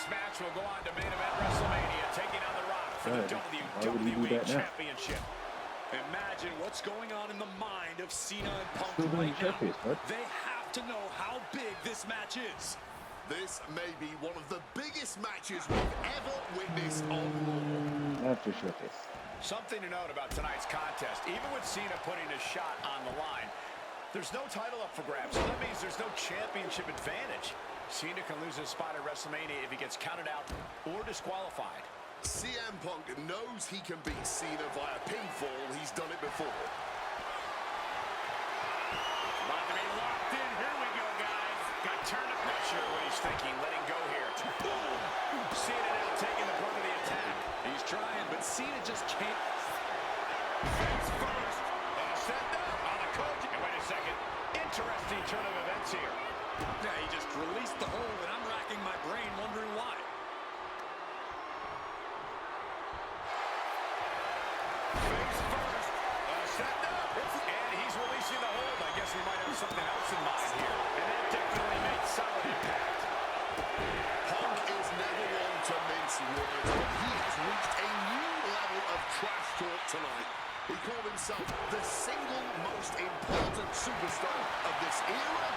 This match will go on to main event WrestleMania, taking on The Rock for the WWE Championship. Imagine what's going on in the mind of Cena and Punk right now. They have to know how big this match is. This may be one of the biggest matches we've ever witnessed on Raw. After showcase. Something to note about tonight's contest, even with Cena putting a shot on the line, there's no title up for grabs, so that means there's no championship advantage. Cena can lose his spot at WrestleMania if he gets counted out or disqualified. CM Punk knows he can beat Cena via pinfall. He's done it before. About to be locked in. Here we go, guys. Got turned up. Not sure what he's thinking. Letting go here. Cena now taking the brunt of the attack. He's trying, but Cena just can't. Face first. Set down on the coach. And wait a second. Interesting turn of events here. Yeah, he just released the hold, and I'm racking my brain wondering why. Face first. Set down. And he's releasing the hold. I guess he might have something else in mind here. And that definitely made solid impact. Punk is never one to mince words, but he has reached a new level of trash talk tonight. He called himself the single most important superstar of this era,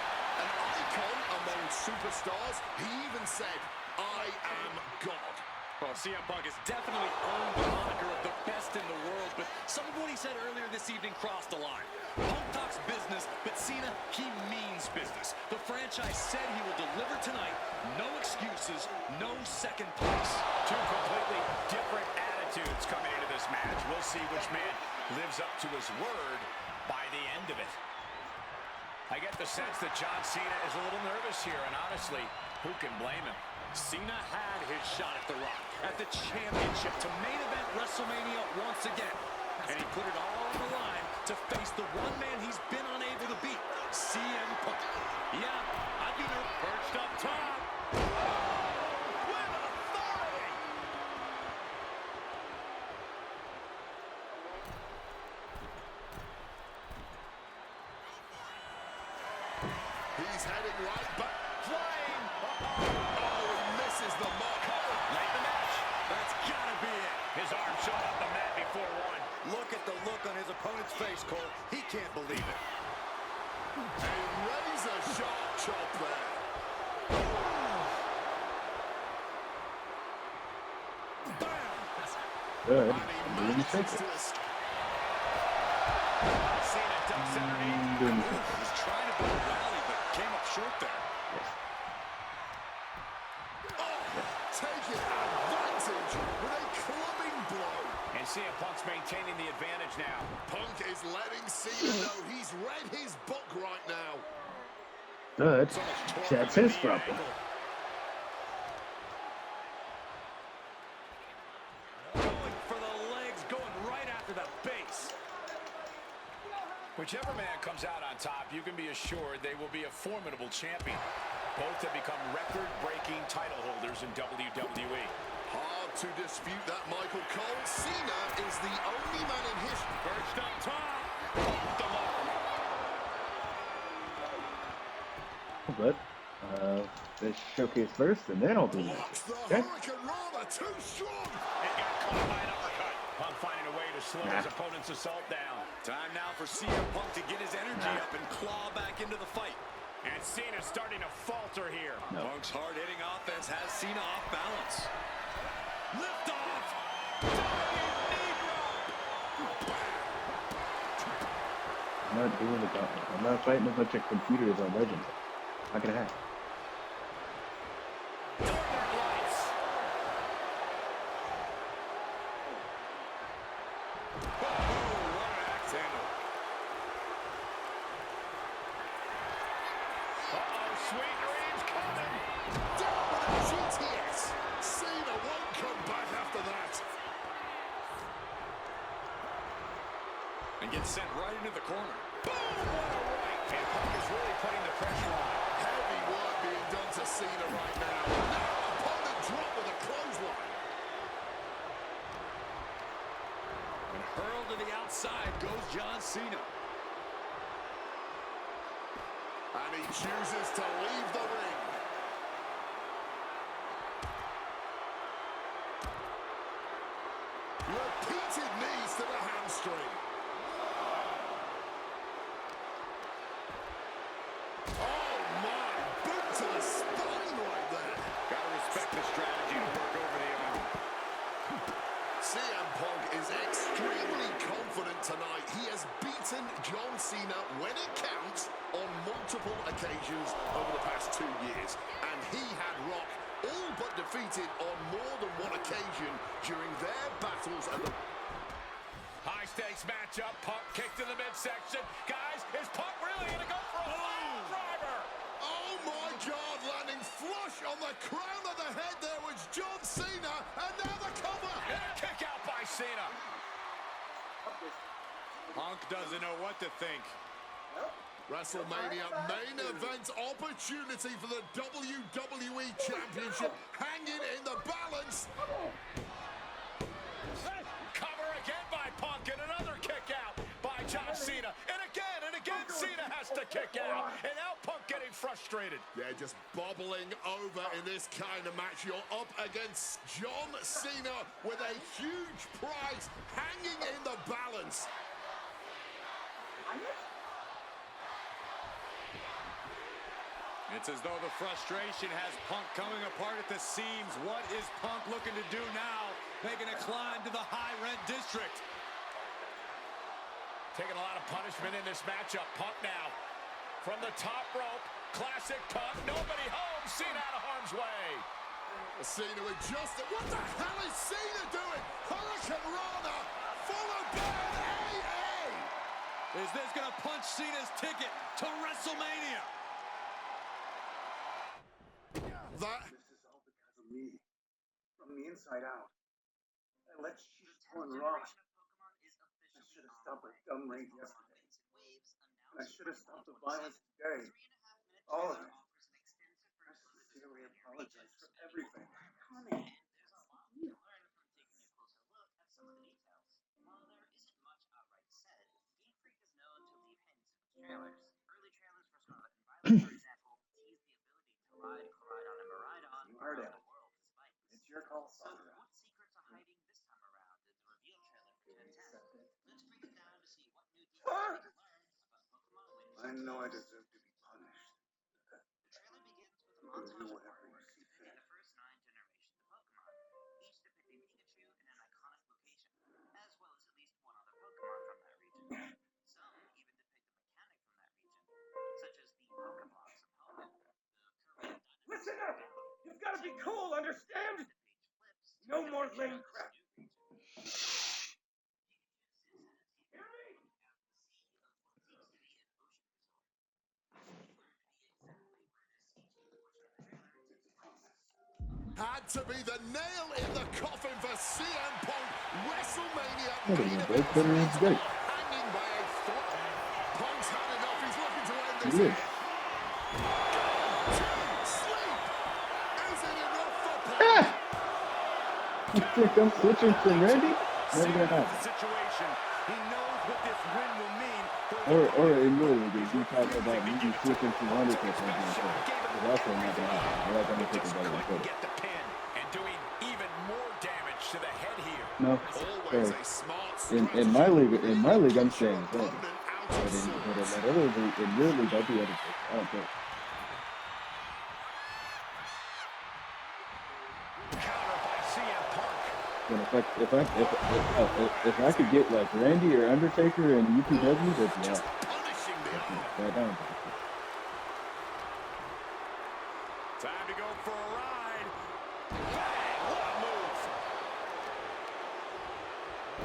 an icon among superstars. He even said, "I am God." Well, CM Punk has definitely earned the moniker of the best in the world, but some of what he said earlier this evening crossed the line. Punk talks business, but Cena, he means business. The franchise said he will deliver tonight. No excuses, no second place. Two completely different attitudes coming into this match. We'll see which man lives up to his word by the end of it. I get the sense that John Cena is a little nervous here, and honestly, who can blame him? Cena had his shot at The Rock, at the championship, to main event WrestleMania once again. And he put it all on the line to face the one man he's been unable to beat, CM Punk. Yeah, I'd be perched up top. With authority. He's heading right back. Flying. Oh, he misses the mark. Late the match. That's gotta be it. His arm shot off the mat before one. Look at the look on his opponent's face, Cole. He can't believe it. A razor sharp chop there. Bam! Good. And he manages to escape. Cena ducks underneath. He was trying to build a rally, but came up short there. Taking advantage with a clubbing blow. And CM Punk's maintaining the advantage now. Punk is letting Cena know he's read his book right now. Good. So much torque That's in his the problem. ankle. Going for the legs, going right after the base. Whichever man comes out on top, you can be assured they will be a formidable champion. Both have become record-breaking title holders in WWE. Hard to dispute that, Michael Cole. Cena is the only man in history. Perched up top. The mark. Good. Let's showcase first, and then I'll do Blocks the that. Okay? Hurricane Rana, too strong. It got caught by an uppercut. Punk finding a way to slow his opponent's assault down. Time now for CM Punk to get his energy up and claw back into the fight. And Cena's starting to falter here. No. Punk's hard-hitting offense has Cena off balance. Lift off. I'm not doing the gauntlet. I'm not fighting a bunch of computers on Legends. Not gonna happen. Northern Lights. Oh, what an axe handle. Uh-oh, sweet dreams coming. Down with a GTS. Cena won't come back after that. And gets sent right into the corner. Boom! What a right. And Punk is really putting the pressure on. Heavy work being done to Cena right now. Now opponent drop with a clothesline. And hurled to the outside goes John Cena. And he chooses to leave the ring. the spine right there. Gotta respect the strategy to work over the arm. CM Punk is extremely confident tonight. He has beaten John Cena when it counts on multiple occasions over the past 2 years. And he had Rock all but defeated on more than one occasion during their battles at the... High stakes matchup. Punk kicked in the midsection. Guys, is Punk really going to go for a fire driver? Oh my God, landing flush on the crown of the head there was John Cena, and now the cover. And a kick out by Cena. Punk doesn't know what to think. WrestleMania main event opportunity for the WWE Championship hanging in the balance. Cover again by Punk, and another kick out by John Cena. And again, Cena has to kick out. And now Punk getting frustrated. Yeah, just bobbling over in this kind of match. You're up against John Cena with a huge prize hanging in the balance. It's as though the frustration has Punk coming apart at the seams. What is Punk looking to do now? Making a climb to the high red district. Taking a lot of punishment in this matchup. Punk now from the top rope. Classic Punk. Nobody home. Cena out of harm's way. Cena adjusted. What the hell is Cena doing? Hurricane Rana followed by an AA. Is this going to punch Cena's ticket to WrestleMania? This is all because of me. From the inside out. I let Cheetah pull and rock. I should have stopped my dumb rage yesterday. And I should have stopped the violence today. All of it. I sincerely apologize for everything. It's your call, Sandra. I know I deserve to be punished. You can do whatever you see fit. Listen up! You've got to be cool, understand? No more lame crap. Had to be the nail in the coffin for CM Punk. WrestleMania main event hanging by a foot. Punk's had enough. He's looking to end this here. Sleep. Is it enough for Punk? You think I'm switching to Randy? Never gonna happen. Situation. He knows what this win will mean. Or in your league, if you talk about maybe switching to Undertaker, it's also not gonna happen. I like Undertaker better than Cody. Get the pin and doing even more damage to the head here. No, Always a smart in my league, I'm staying Cody. But in that other league, in your league, I'll be Undertaker. I don't care. Counter by CM Punk. But if I could get like Randy or Undertaker and UPW, then yeah. punishing the arm. Right down. Time to go for a ride. Bang! What a move.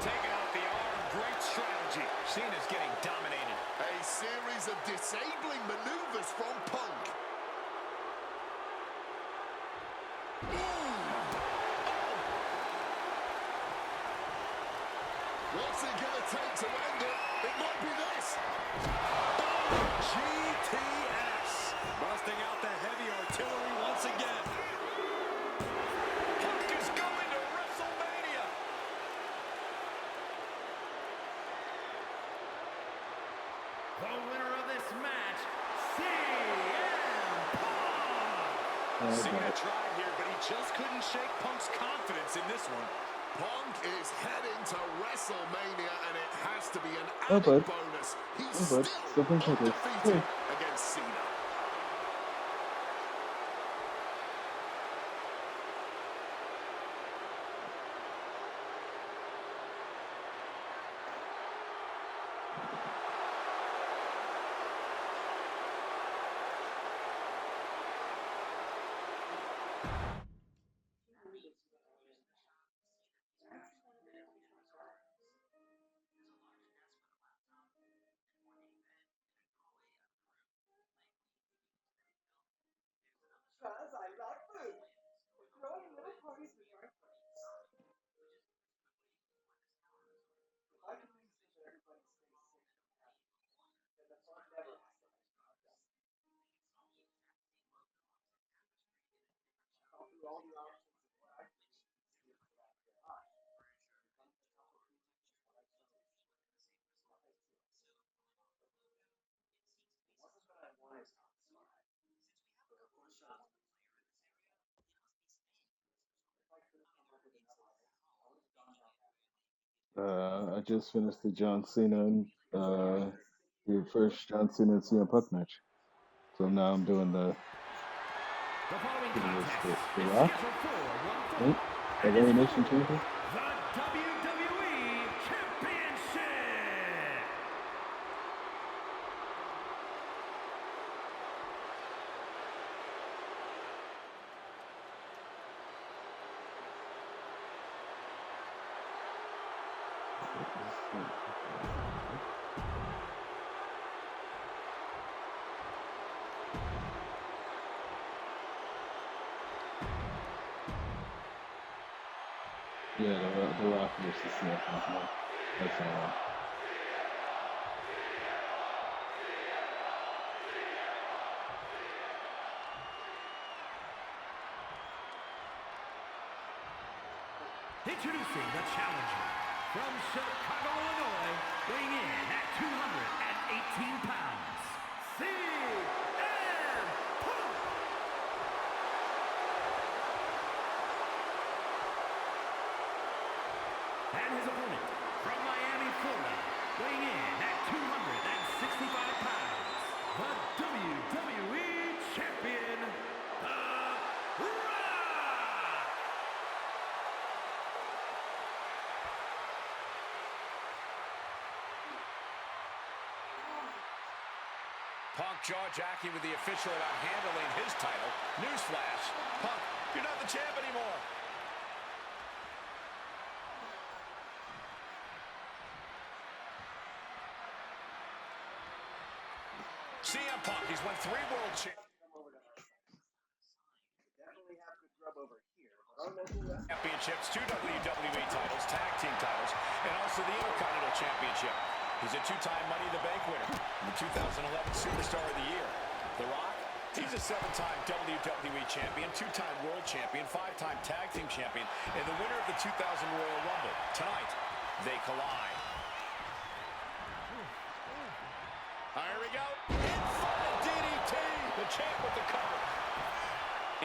Taking out the arm. Great strategy. Cena's getting dominated. A series of disabling maneuvers from Punk. What's it going to take to end it? It might be this. GTS. Busting out the heavy artillery once again. Punk is going to WrestleMania. The winner of this match, CM Punk. Cena tried here, but he just couldn't shake Punk's confidence in this one. Punk is heading to WrestleMania, and it has to be an added bonus. He's still undefeated against Cena. I just finished the John Cena and the first John Cena and CM Punk match. So now I'm doing the The following who was contest the is Rock, scheduled for one right? fall, The and is Elimination for Chamber. the WWE Championship. Yeah, the Rock versus CM Punk. No, that's all. Introducing the challenger from Chicago, Illinois, weighing in at 218 pounds, CM Punk. And his opponent from Miami, Florida, weighing in at 265 pounds, the WWE Champion, The Rock. Punk jaw-jacking with the official about handling his title. Newsflash, Punk, you're not the champ anymore. CM Punk, he's won 3 world championships, 2 WWE titles, tag team titles, and also the Intercontinental Championship. He's a 2-time Money in the Bank winner, and the 2011 Superstar of the Year. The Rock, he's a 7-time WWE Champion, 2-time World Champion, 5-time Tag Team Champion, and the winner of the 2000 Royal Rumble. Tonight, they collide. Here we go. Infernal DDT. The champ with the cover.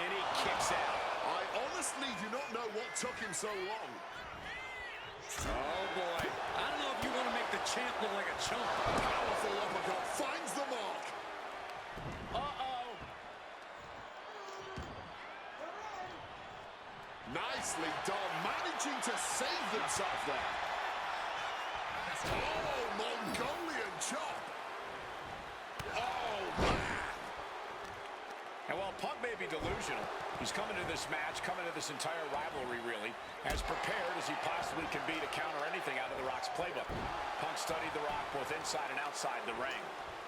And he kicks out. I honestly do not know what took him so long. Oh, boy. I don't know if you want to make the champ look like a chump. Powerful uppercut finds the mark. Uh-oh. Nicely done, managing to save themselves there. Oh, Mongolian chop. Oh, man. And while Punk may be delusional, he's coming to this match, coming to this entire rivalry, really, as prepared as he possibly can be to counter anything out of The Rock's playbook. Punk studied The Rock both inside and outside the ring.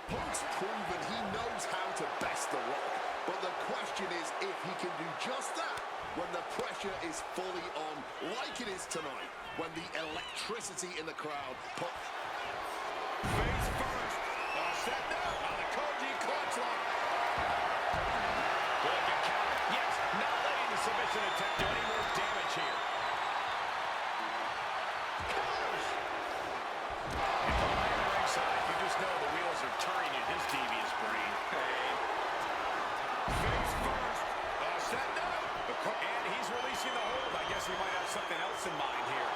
Punk's proven he knows how to best The Rock, but the question is if he can do just that when the pressure is fully on, like it is tonight, when the electricity in the crowd. Face first. Set down on the Koji clutch lock. Good counter. Yes, not letting the submission attempt do any more damage here. Counters. And from the ringside, you just know the wheels are turning in his devious brain. Face first. Set down. And he's releasing the hold. I guess he might have something else in mind here.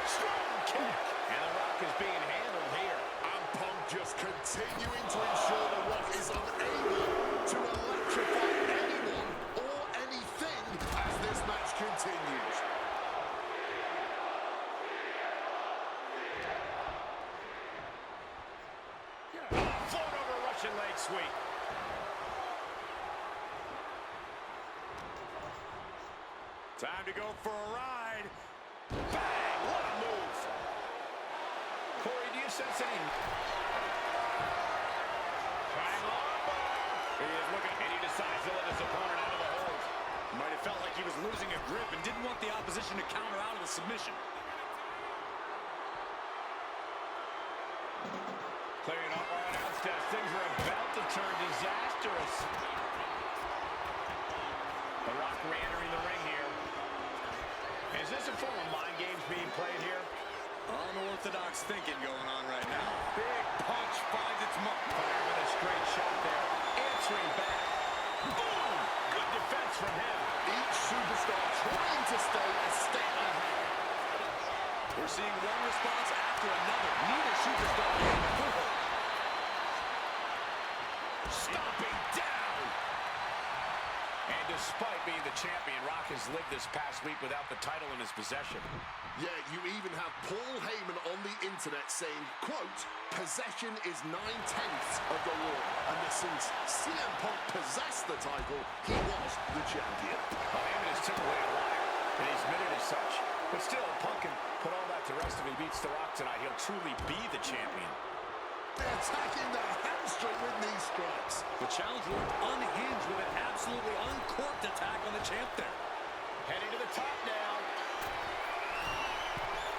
Strong kick. And The Rock is being handled here. And Punk just continuing to ensure The Rock is unable to electrify anyone or anything as this match continues. Float over Russian leg sweep. Time to go for a ride. Bang! What a move. Corey, do you sense any? Trying armbar. He is looking, and he decides to let his opponent out of the hold. Might have felt like he was losing a grip and didn't want the opposition to counter out of the submission. Clearing up our announce desk. Things are about to turn disastrous. The Rock re-entering the ring here. Is this a form of mind games being played here? Unorthodox thinking going on right now. Big punch finds its mark. Firing a straight shot there. Answering back. Boom! Good defense from him. Each superstar trying to stay a step ahead. We're seeing one response after another. Neither superstar getting a foothold. Stomping down. And despite being the champion, Rock has lived this past week without the title in his possession. Yeah, you even have Paul Heyman on the internet saying, quote, possession is 9/10 of the law, and that since CM Punk possessed the title, he was the champion. Well, Heyman is typically a liar, and he's admitted as such. But still, Punk can put all that to rest. If he beats The Rock tonight, he'll truly be the champion. They're attacking the hamstring with knee strikes. The challenge looked unhinged with an absolutely uncorked attack on the champ there. Heading to the top now.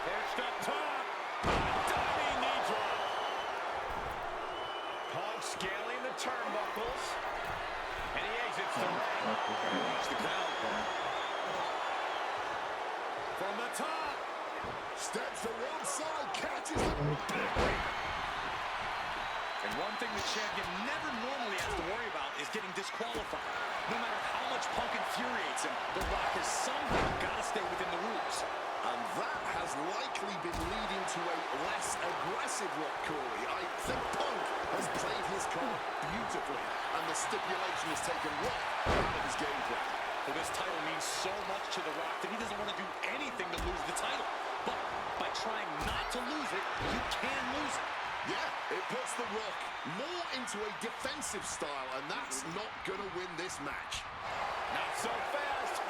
Perched up top. Diving knee drop. Punk scaling the turnbuckles. And he exits the ring. Watch the count. From the top. Steps to one side, catches the... And one thing the champion never normally has to worry about is getting disqualified. No matter how much Punk infuriates him, The Rock has somehow got to stay within the rules. And that has likely been leading to a less aggressive Rock, Corey. I think Punk has played his card beautifully, and the stipulation has taken Rock out of his game plan. Well, this title means so much to The Rock that he doesn't want to do anything to lose the title. But by trying not to lose it, you can lose it. Yeah, it puts The Rock more into a defensive style, and that's not going to win this match. Not so fast.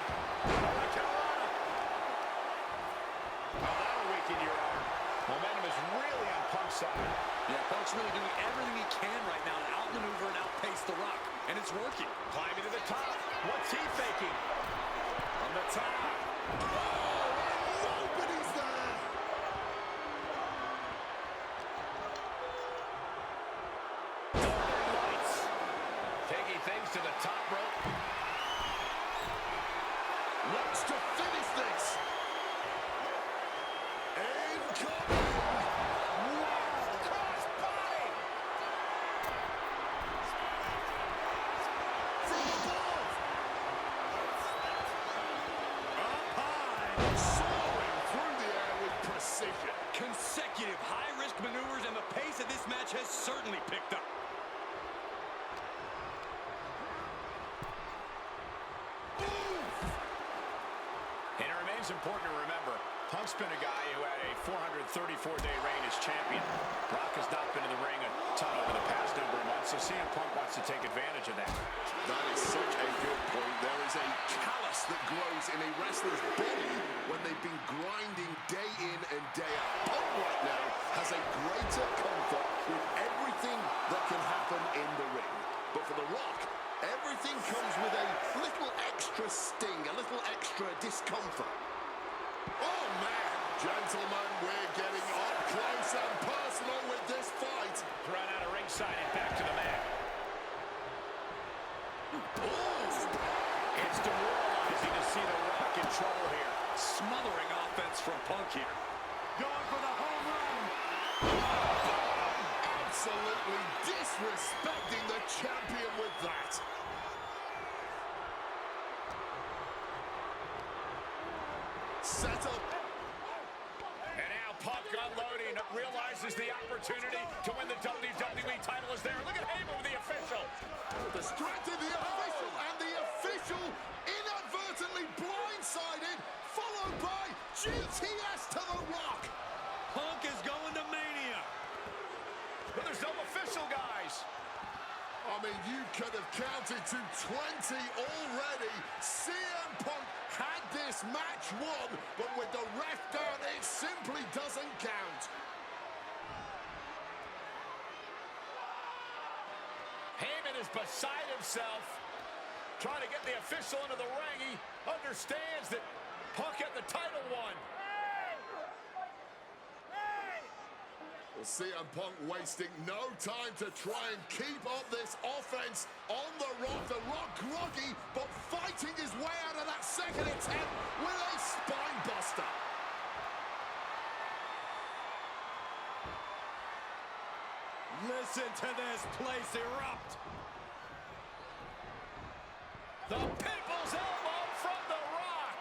Oh, that'll weaken your arm. Momentum is really on Punk's side. Yeah, Punk's really doing everything he can right now to outmaneuver and outpace The Rock, and it's working. Climbing to the top. What's he thinking? From the top. Nobody's there. Northern Lights. Taking things to the top rope. Wants to finish this. Incoming. Cross body. From above. Up high. Soaring through the air with precision. Consecutive high-risk maneuvers, and the pace of this match has certainly picked up. And it remains important to remember, Punk's been a guy who had a 434-day reign as champion. Rock has not been in the ring a ton over the past number of months, so CM Punk wants to take advantage of that. That is such a good point. There is a callus that grows in a wrestler's body when they've been grinding day in and day out. Punk right now has a greater comfort with everything that can happen in the ring. But for The Rock, everything comes with a little extra sting, a little extra discomfort. Oh, man. Gentlemen, we're getting up close and personal with this fight. Run out of ringside and back to the mat. It's demoralizing to see The Rock in trouble here. Smothering offense from Punk here. Going for the home run. Absolutely disrespecting the champion with that. Set up. And now Punk unloading, realizes the opportunity to win the WWE title is there. Look at Heyman with the official. Distracted the official, and the official inadvertently blindsided, followed by GTS to The Rock. Punk is going to Mania. But there's no official, guys. I mean, you could have counted to 20 already. CM Punk had this match won, but with the ref down, it simply doesn't count. Heyman is beside himself, trying to get the official into the ring. He understands that Punk had the title won. Well, CM Punk wasting no time to try and keep up this offense on The Rock The Rock groggy, but fighting his way out of that second attempt with a spine buster. Listen to this place erupt. The People's Elbow from The Rock.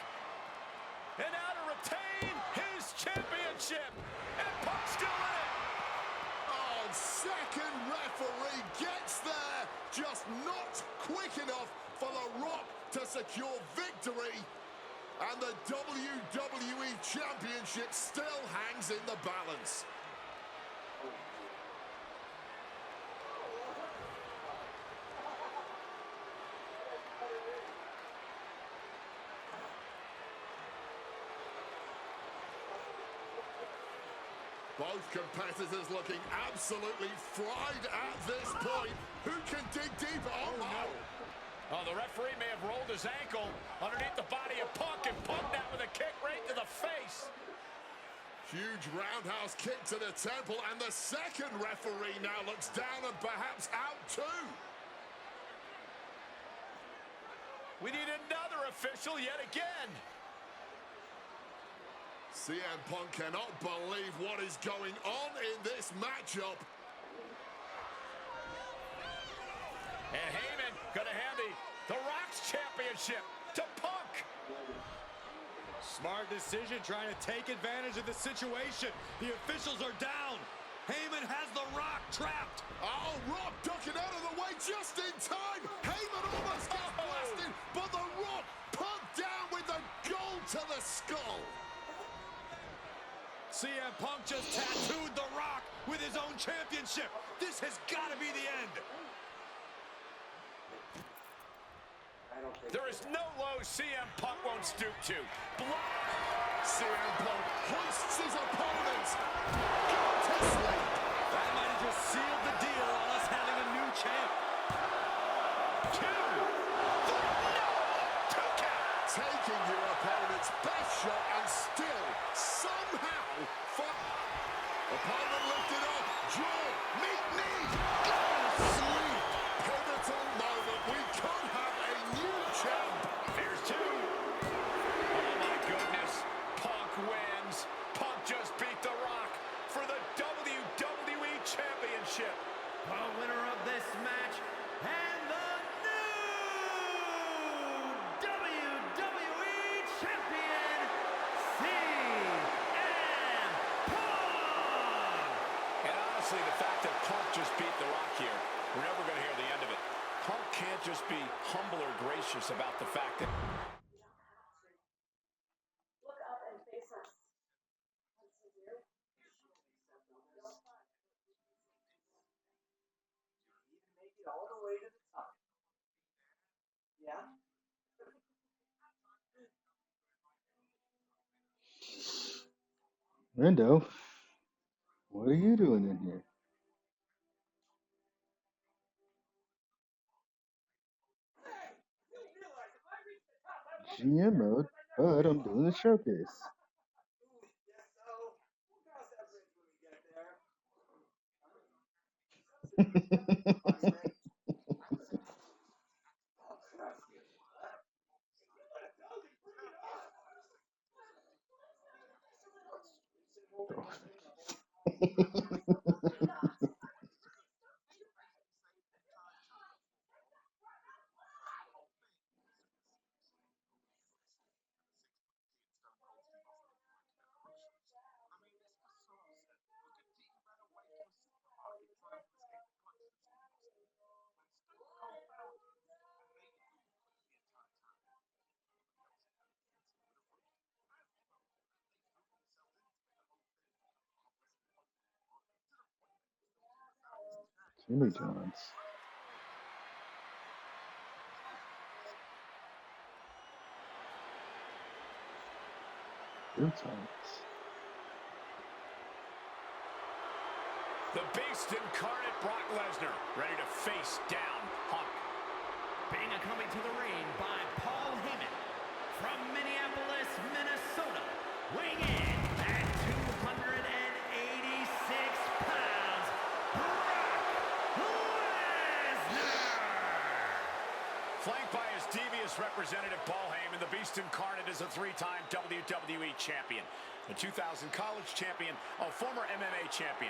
And now to retain his championship. And Punk's still in it. Oh, second referee gets there. Just not quick enough for The Rock to secure victory. And the WWE Championship still hangs in the balance. Both competitors looking absolutely fried at this point. Who can dig deeper? Oh, no. Oh, the referee may have rolled his ankle underneath the body of Punk and Punk that with a kick right to the face. Huge roundhouse kick to the temple, and the second referee now looks down and perhaps out too. We need another official yet again. CM Punk cannot believe what is going on in this matchup. And Heyman gonna hand the Rock's championship to Punk. Smart decision, trying to take advantage of the situation. The officials are down. Heyman has The Rock trapped. Oh, Rock ducking out of the way just in time. Heyman almost gets blasted, but The Rock pumped down with the goal to the skull. CM Punk just tattooed The Rock with his own championship. This has got to be the end. There is no low CM Punk won't stoop to. CM Punk hoists his opponents. Go to sleep. That might have just sealed the deal on us having a new champ. 2, 3, no! 2 count. Taking your opponent's best shot and still somehow opponent lifted up. Jaw, meet knee. Go to sleep. Pivotal moment. We could have a new champ. Here's 2. Oh my goodness. Punk wins. Punk just beat The Rock for the WWE Championship. The winner of this match and the new WWE Champion, CM Punk! And honestly, the fact that Punk just beat The Rock here, we're never going to hear the end of it. Punk can't just be humble or gracious about the fact that... Look up and face us. You can make it all the way to the top. Yeah? Rendo, what are you doing in here? GM mode, but I'm doing the showcase. Yes, so we'll cross that bridge when we get there. Jimmy John's. Good times. The Beast incarnate Brock Lesnar, ready to face down Punk. Being coming to the ring by Paul Heyman from Minneapolis, Minnesota, weighing in at 286 pounds, Brock Lesnar. Flanked by his devious representative, Paul Heyman, the Beast Incarnate is a three-time WWE champion, a 2000 college champion, a former MMA champion.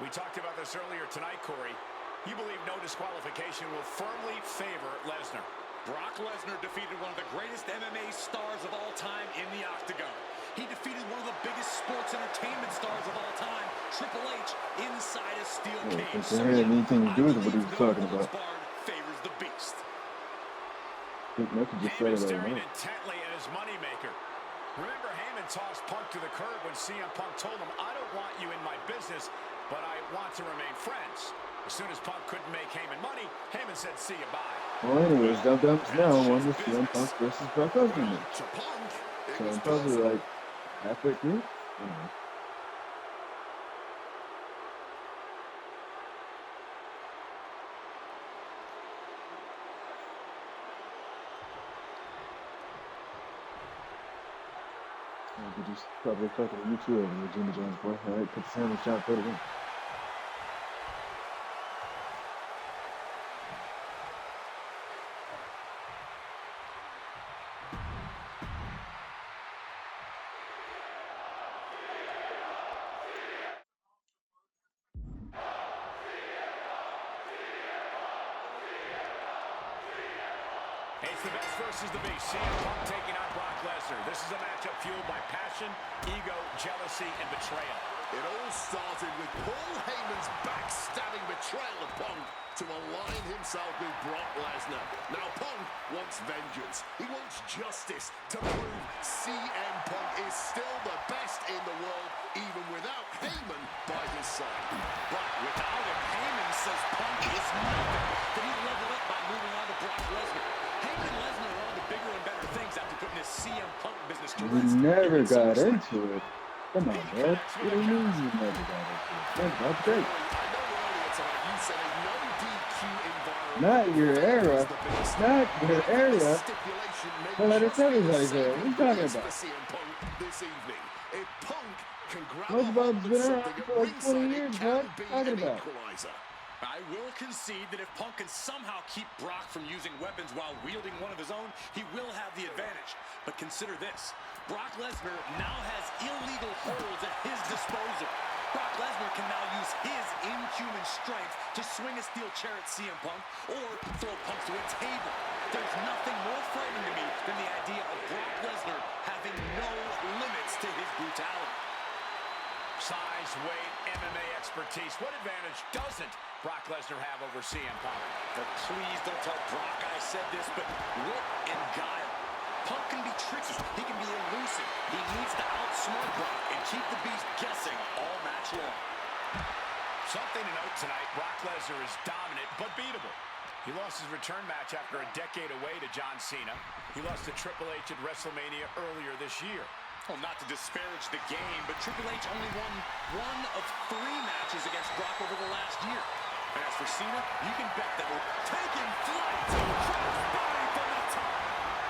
We talked about this earlier tonight, Corey. You believe no disqualification will firmly favor Lesnar. Brock Lesnar defeated one of the greatest MMA stars of all time in the octagon. He defeated one of the biggest sports entertainment stars of all time, Triple H, inside a steel cage. So yeah, anything to do with what he was talking about. Favors the Beast. Mick just said Heyman it staring right intently at his moneymaker. Remember, Heyman tossed Punk to the curb when CM Punk told him, "I don't want you in my business, but I want to remain friends." As soon as Punk couldn't make Heyman money, Heyman said, "See you, bye." Well, anyways, Dubs now on the CM Punk versus Brock Lesnar match. To Punk, it So was I'm probably perfect. like halfway through. We could just probably fucking YouTube over Jimmy Jones boy. Alright, put the sandwich down, put it in. It's the best versus the beast. CM Punk taking on Brock Lesnar. This is a matchup fueled by passion, ego, jealousy, and betrayal. It all started with Paul Heyman's backstabbing betrayal of Punk to align himself with Brock Lesnar. Now Punk wants vengeance. He wants justice to prove CM Punk is still the best in the world, even without Heyman by his side. But without him, Heyman says Punk is nothing. That he leveled up by moving on to Brock Lesnar. Heyman and Lesnar are on to bigger and better things after putting his CM Punk business to We rest. never got into it. Come on, man. What do you mean you never got into it? That's great. I know earlier tonight you said a no DQ environment. Not your era. Not your area. Stipulation may Well, just it's be everybody's the era. same What are you talking as about? for CM Punk this evening. If Punk can grab Most a Bob's hold of been around something for at like 20 ringside, years, it bud. can be Talking an about. equalizer. I will concede that if Punk can somehow keep Brock from using weapons while wielding one of his own, he will have the advantage. But consider this. Brock Lesnar now has illegal holds at his disposal. Brock Lesnar can now use his inhuman strength to swing a steel chair at CM Punk or throw Punk to a table. There's nothing more frightening to me than the idea of Brock Lesnar having no limits to his brutality. Size, weight, MMA expertise. What advantage doesn't Brock Lesnar have over CM Punk? But please don't tell Brock I said this, but wit and guile. Punk can be tricky. He can be elusive. He needs to outsmart Brock and keep the Beast guessing all match long. Something to note tonight, Brock Lesnar is dominant but beatable. He lost his return match after a decade away to John Cena. He lost to Triple H at WrestleMania earlier this year. Well, not to disparage the game, but Triple H only won one of 3 matches against Brock over the last year. And as for Cena, you can bet that we're taking flight. Crossbody from the top.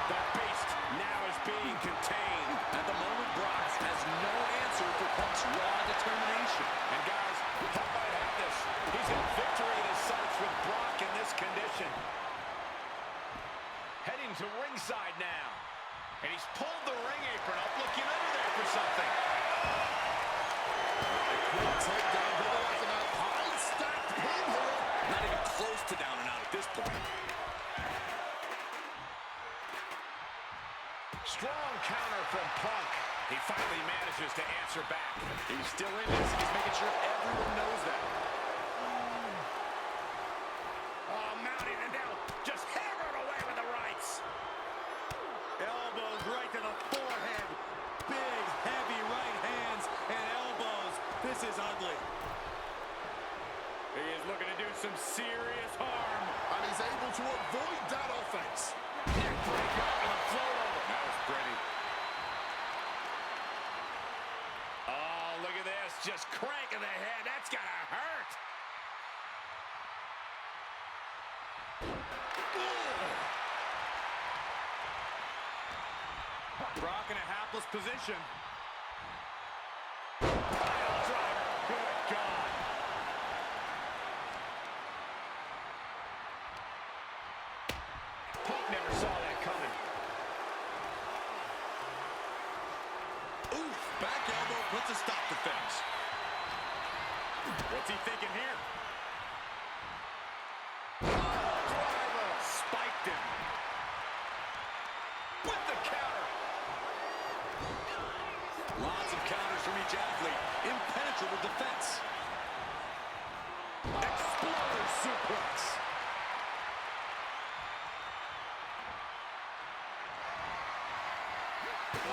The Beast now is being contained. At the moment, Brock has no answer for Punk's raw determination. And guys, Punk might have this. He's in victory in his sights with Brock in this condition. Heading to ringside now. And he's pulled the ring apron up, looking under there for something. Take down Brock Lesnar. High stacked pin here. Not even close to down and out at this point. Strong counter from Punk. He finally manages to answer back. He's still in this. He's making sure everyone knows that. Oh, mounting and now just hammered away with the rights. Elbows right to the forehead. Big, heavy right hands and elbows. This is ugly. He is looking to do some serious harm. And he's able to avoid that offense. Neck breaker and a float over. That was pretty. Oh, look at this. Just cranking the head. That's got to hurt. Brock in a hapless position. Pile driver. Good God. Punk never saw that coming. Oof, back elbow puts a stop to things. What's he thinking here? Driver spiked him. With the counter. Lots of counters from each athlete. Impenetrable defense. Exploder suplex.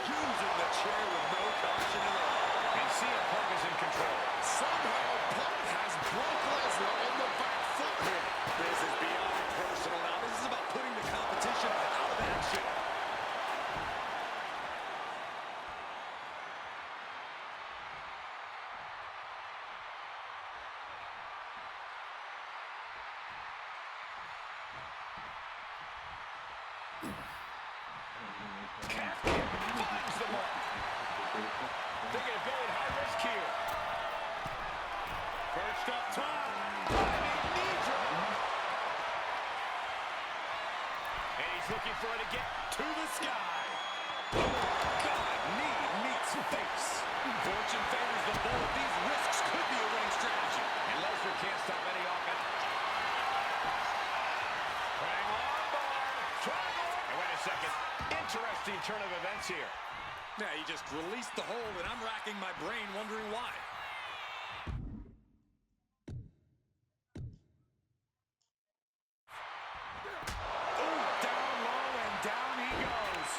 Using the chair with no caution at all. And CM Punk is in control. Somehow, Punk has Brock Lesnar on the back foot here. This is beyond personal now. This is about putting the competition out of action. Finds the mark. Thinking of going high risk here. Perched up top. Diving knee drop. And he's looking for it to get to the sky. God, knee meets face. Fortune favors the bold. These risks could be a winning strategy. And Lesnar can't stop any offense. Bang on bar. Triangle. And wait a second. Interesting turn of events here. Yeah, he just released the hold, and I'm racking my brain wondering why. Ooh, down low and down he goes.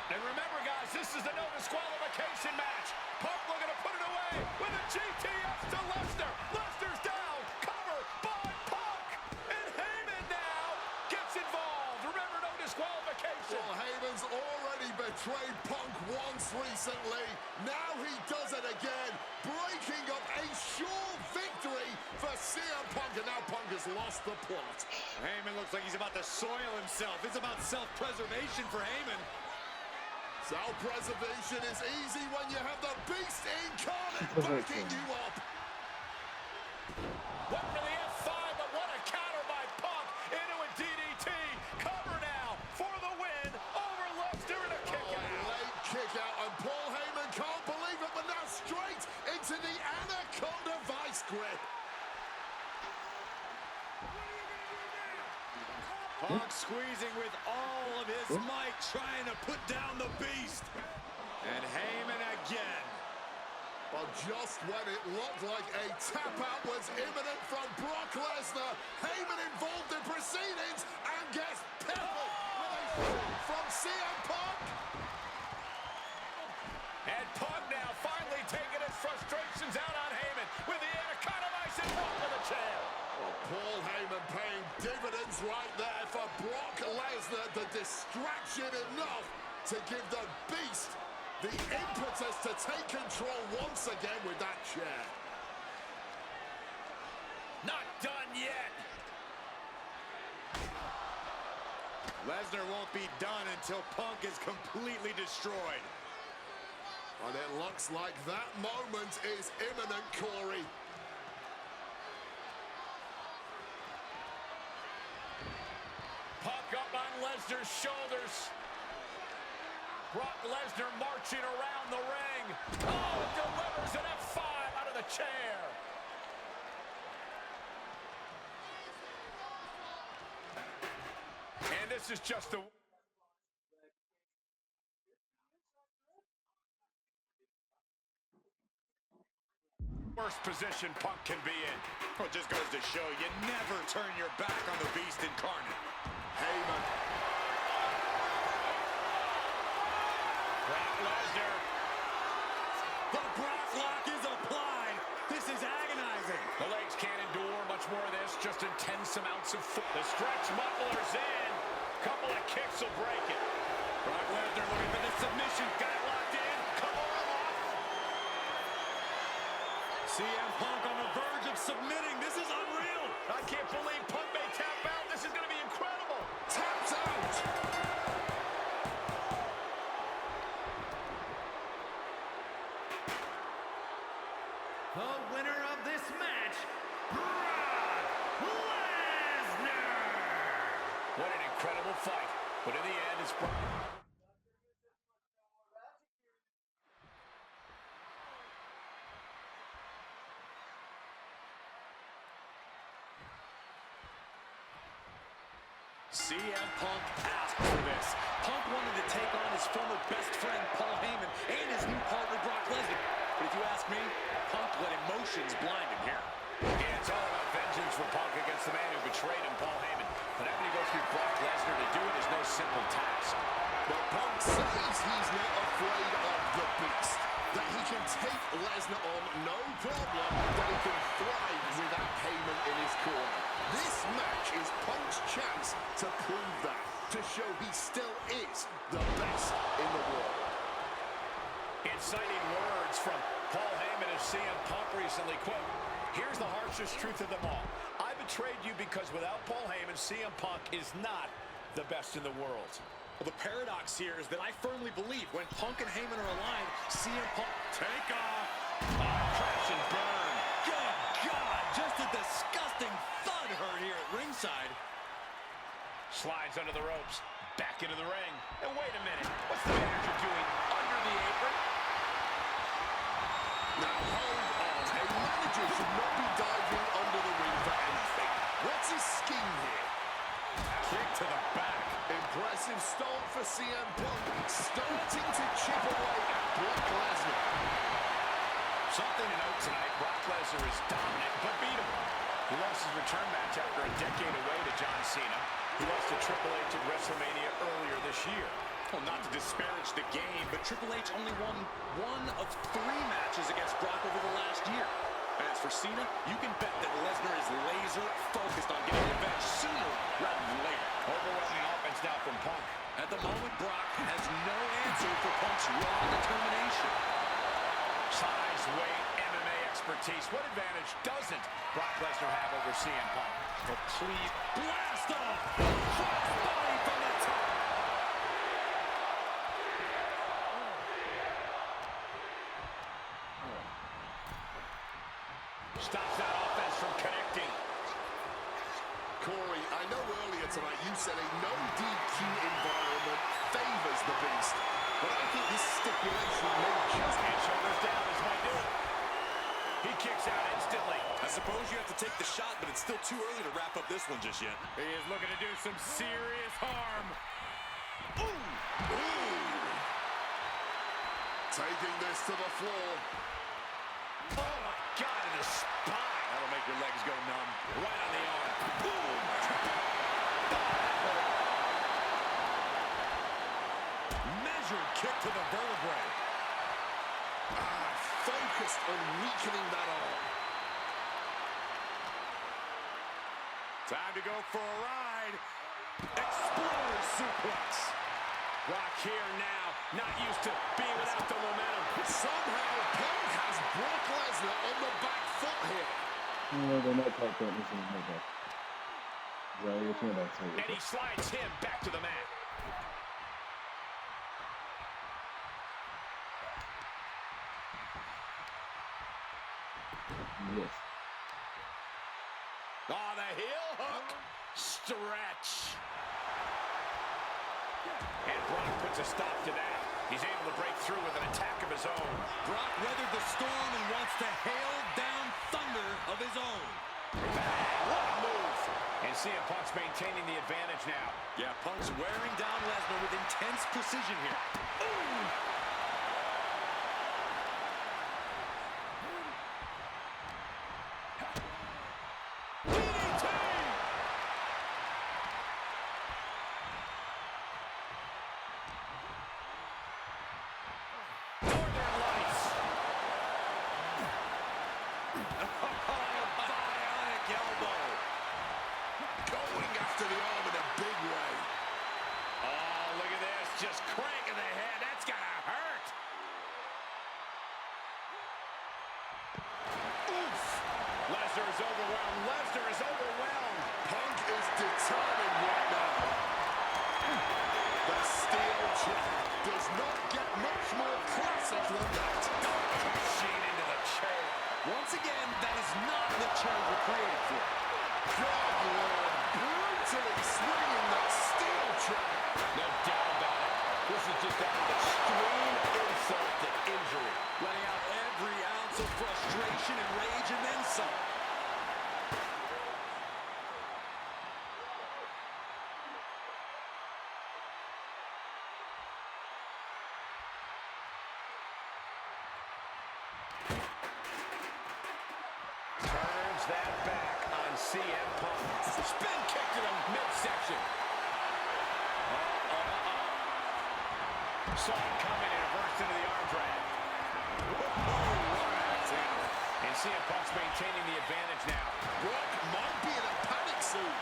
And remember, guys, this is the no disqualification match. Punk looking to put it away with a GTS to Lesnar. Lesnar's down. Cover by Punk. And Heyman now gets involved. Remember, no disqualification. Well, Heyman's already betrayed Punk once recently. Now he does it again, breaking up a sure victory for CM Punk, and now Punk has lost the plot. Heyman looks like he's about to soil himself. It's about self-preservation for Heyman. Self-preservation is easy when you have the beast incarnate backing you up. Went for the F5, but what a counter by Punk into a DDT. Cover now for the win over Lesnar and a kick out. Late kick out, and Paul Heyman can't believe it, but now straight into the Anaconda Vice grip. Punk squeezing with all of his might, trying to put down the beast. And Heyman again. But just when it looked like a tap-out was imminent from Brock Lesnar, Heyman involved in proceedings and gets peppered with a shot from CM Punk. And Punk now finally taking his frustrations out on Heyman with the Anaconda Vice and walk to the chair. Well, Paul Heyman paying dividends right there for Brock Lesnar. The distraction enough to give the beast the impetus to take control once again with that chair. Not done yet. Lesnar won't be done until Punk is completely destroyed. And it looks like that moment is imminent, Corey. Punk up on Lesnar's shoulders. Brock Lesnar marching around the ring. Oh, delivers an F5 out of the chair. And this is just the worst position Punk can be in. Well, it just goes to show you never turn your back on the beast incarnate. Heyman. Brock Lesnar. The Brock lock is applied. This is agonizing. The legs can't endure much more of this. Just intense amounts of force. The stretch muffler's in. Couple of kicks will break it. Brock Lesnar looking for the submission. Got it locked in. Come on off. CM Punk on the verge of submitting. This is unreal. I can't believe Punk may tap out. This is going to be incredible. Taps out. The winner of this match, Brock incredible fight, but in the end, it's CM Punk asked for this. Punk wanted to take on his former best friend, Paul Heyman, and his new partner, Brock Lesnar. But if you ask me, Punk let emotions blind him here. Yeah, it's all about vengeance for Punk against the man who betrayed him, Paul Heyman. But having to go through Brock Lesnar to do it is no simple task. But Punk says he's not afraid of the beast. That he can take Lesnar on no problem, that he can thrive without Heyman in his corner. This match is Punk's chance to prove that, to show he still is the best in the world. Inciting words from Paul Heyman as CM Punk recently, quote, "Here's the harshest truth of them all. I betrayed you because without Paul Heyman, CM Punk is not the best in the world." Well, the paradox here is that I firmly believe when Punk and Heyman are aligned, CM Punk take off. Crash and burn. Good God, just a disgusting thud heard here at ringside. Slides under the ropes, back into the ring. And wait a minute, what's the manager doing under the apron? Now hold on, a manager should not be diving under the ring for anything. What's his scheme here? Kick to the back. Impressive start for CM Punk, starting to chip away at Brock Lesnar. Something to note tonight, Brock Lesnar is dominant but beatable. He lost his return match after a decade away to John Cena. He lost to Triple H at WrestleMania earlier this year. Well, not to disparage the game, but Triple H only won one of 3 matches against Brock over the last year. And as for Cena, you can bet that Lesnar is laser focused on getting revenge sooner rather than later. Overwhelming offense now from Punk. At the moment, Brock has no answer for Punk's raw determination. Size, weight, MMA expertise. What advantage doesn't Brock Lesnar have over CM Punk? Oh, please, blast off! Crossbody from the top! Stops that offense from connecting. Corey, I know earlier tonight you said a no DQ environment favors the beast, but I think this stipulation may just... And shoulders down, this might do it. He kicks out instantly. I suppose you have to take the shot, but it's still too early to wrap up this one just yet. He is looking to do some serious harm. Ooh! Taking this to the floor. Oh my God, in the spine. That'll make your legs go numb. Right on the arm. Boom! Measured kick to the vertebrae. Focused on weakening that arm. Time to go for a ride. Exploder suplex. Brock here now, not used to being without the momentum. Somehow, Punk has Brock Lesnar on the back foot here. No, they're not like that. Listen, no back. Right, you're turning back. And he slides him back to the mat. Yes. Oh, the heel hook. Stretch. And Brock puts a stop to that. He's able to break through with an attack of his own. Brock weathered the storm and wants to hail down thunder of his own. What a move. And CM Punk's maintaining the advantage now. Yeah, Punk's wearing down Lesnar with intense precision here. Ooh! Just cranking the head. That's gotta hurt. Oof. Lesnar is overwhelmed. Lesnar is overwhelmed. Punk is determined right now. The steel chair does not get much more classic than that. Crashing into the chair. Once again, that is not what chairs were created for. God, Lord, brutally swinging that steel drag. No doubt about it. This is just adding extreme insult to injury. Letting out every ounce of frustration and rage and then some. Turns that back on CM Punk. Spin kick to the midsection. Saw it coming and reversed into the arm drag. And CM Punk's maintaining the advantage now. Brock might be in a panic soon.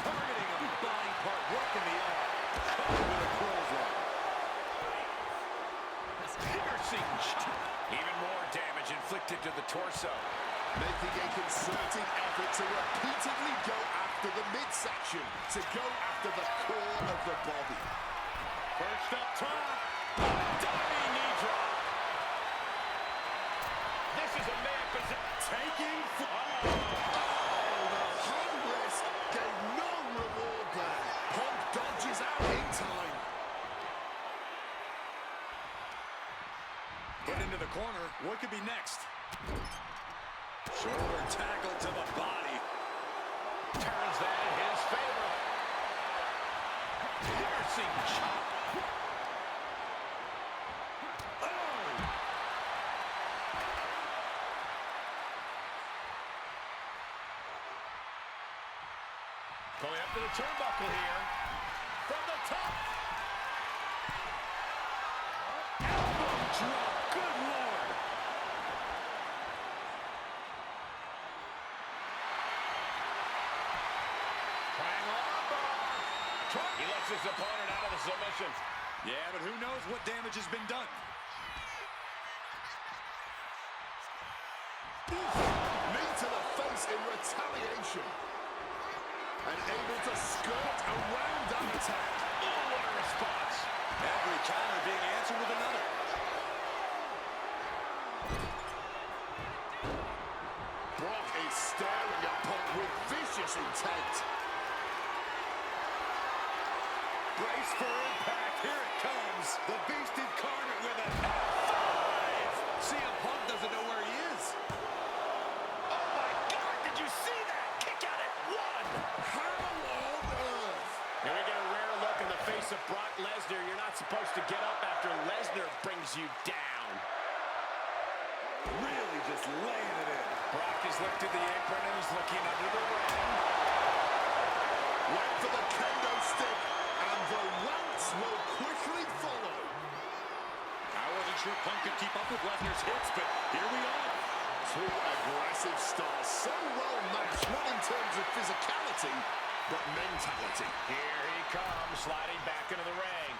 Targeting a body part, working the arm. Covered with a clothesline. Piercing shot. Even more damage inflicted to the torso. Making a concerted effort to repeatedly go after the midsection, to go after the core of the body. First up top. Diving knee drop. This is a man taking. The high risk gave no reward there. Punk dodges out in time. Put into the corner. What could be next? Shoulder tackle to the body. Turns that in his favor. Piercing chop. Going up to the turnbuckle here. From the top. Elbow drop. Good Lord. Trying armbar. He lets his opponent out of the submission. Yeah, but who knows what damage has been done. Knee to the face in retaliation. And able to skirt around that attack. Oh, what a response. Every counter being answered with another. Brock is staring at Punk with vicious intent. Brace for impact. Here it comes. The Beast Incarnate with a F5. CM Punk doesn't know where he is. Oh, my God. Did you see that? Kick out at one. How on earth? And we get a rare look in the face of Brock Lesnar. You're not supposed to get up after Lesnar brings you down. Really just laying it in. Brock has lifted the apron and is looking under the ring. Went for the kendo stick, and the rants will quickly follow. I wasn't sure Punk could keep up with Lesnar's hits, but here we are. Two aggressive stars, so well matched, not in terms of physicality, but mentality. Here he comes, sliding back into the ring.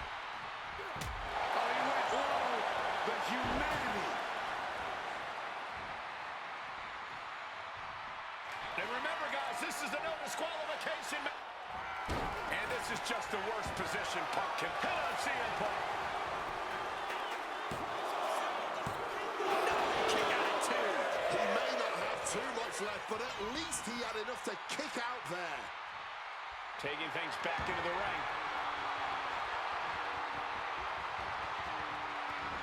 Oh, he went low. The humanity. And remember, guys, this is a no disqualification. And this is just the worst position Punk can hit on CM Punk. Kick out at two. He may not have too much left, but at least he had enough to kick out there. Taking things back into the ring.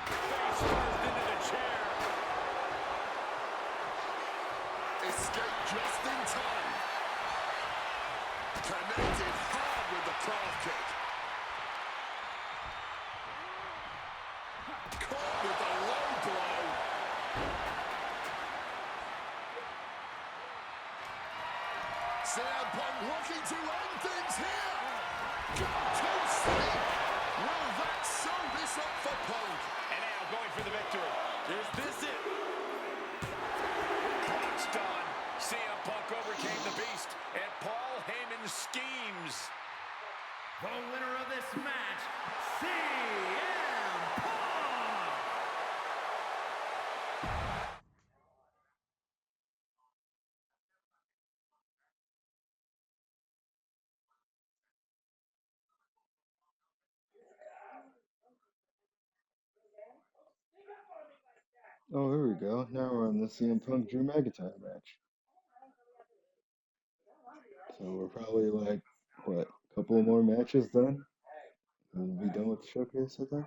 Face first into the chair. Escaped just in time. Connected hard with the calf kick. Caught with the low blow. CM Punk looking to end things here. Go to sleep. Will that sew this up for Punk? And now going for the victory. Is this it? Punk's done. CM Punk overcame the Beast, and Paul Heyman's schemes. The winner of this match, CM Punk! Oh, here we go. Now we're on the CM Punk Drew McIntyre match. So we're probably like, what, a Couple more matches done. We'll be done with the showcase, I think.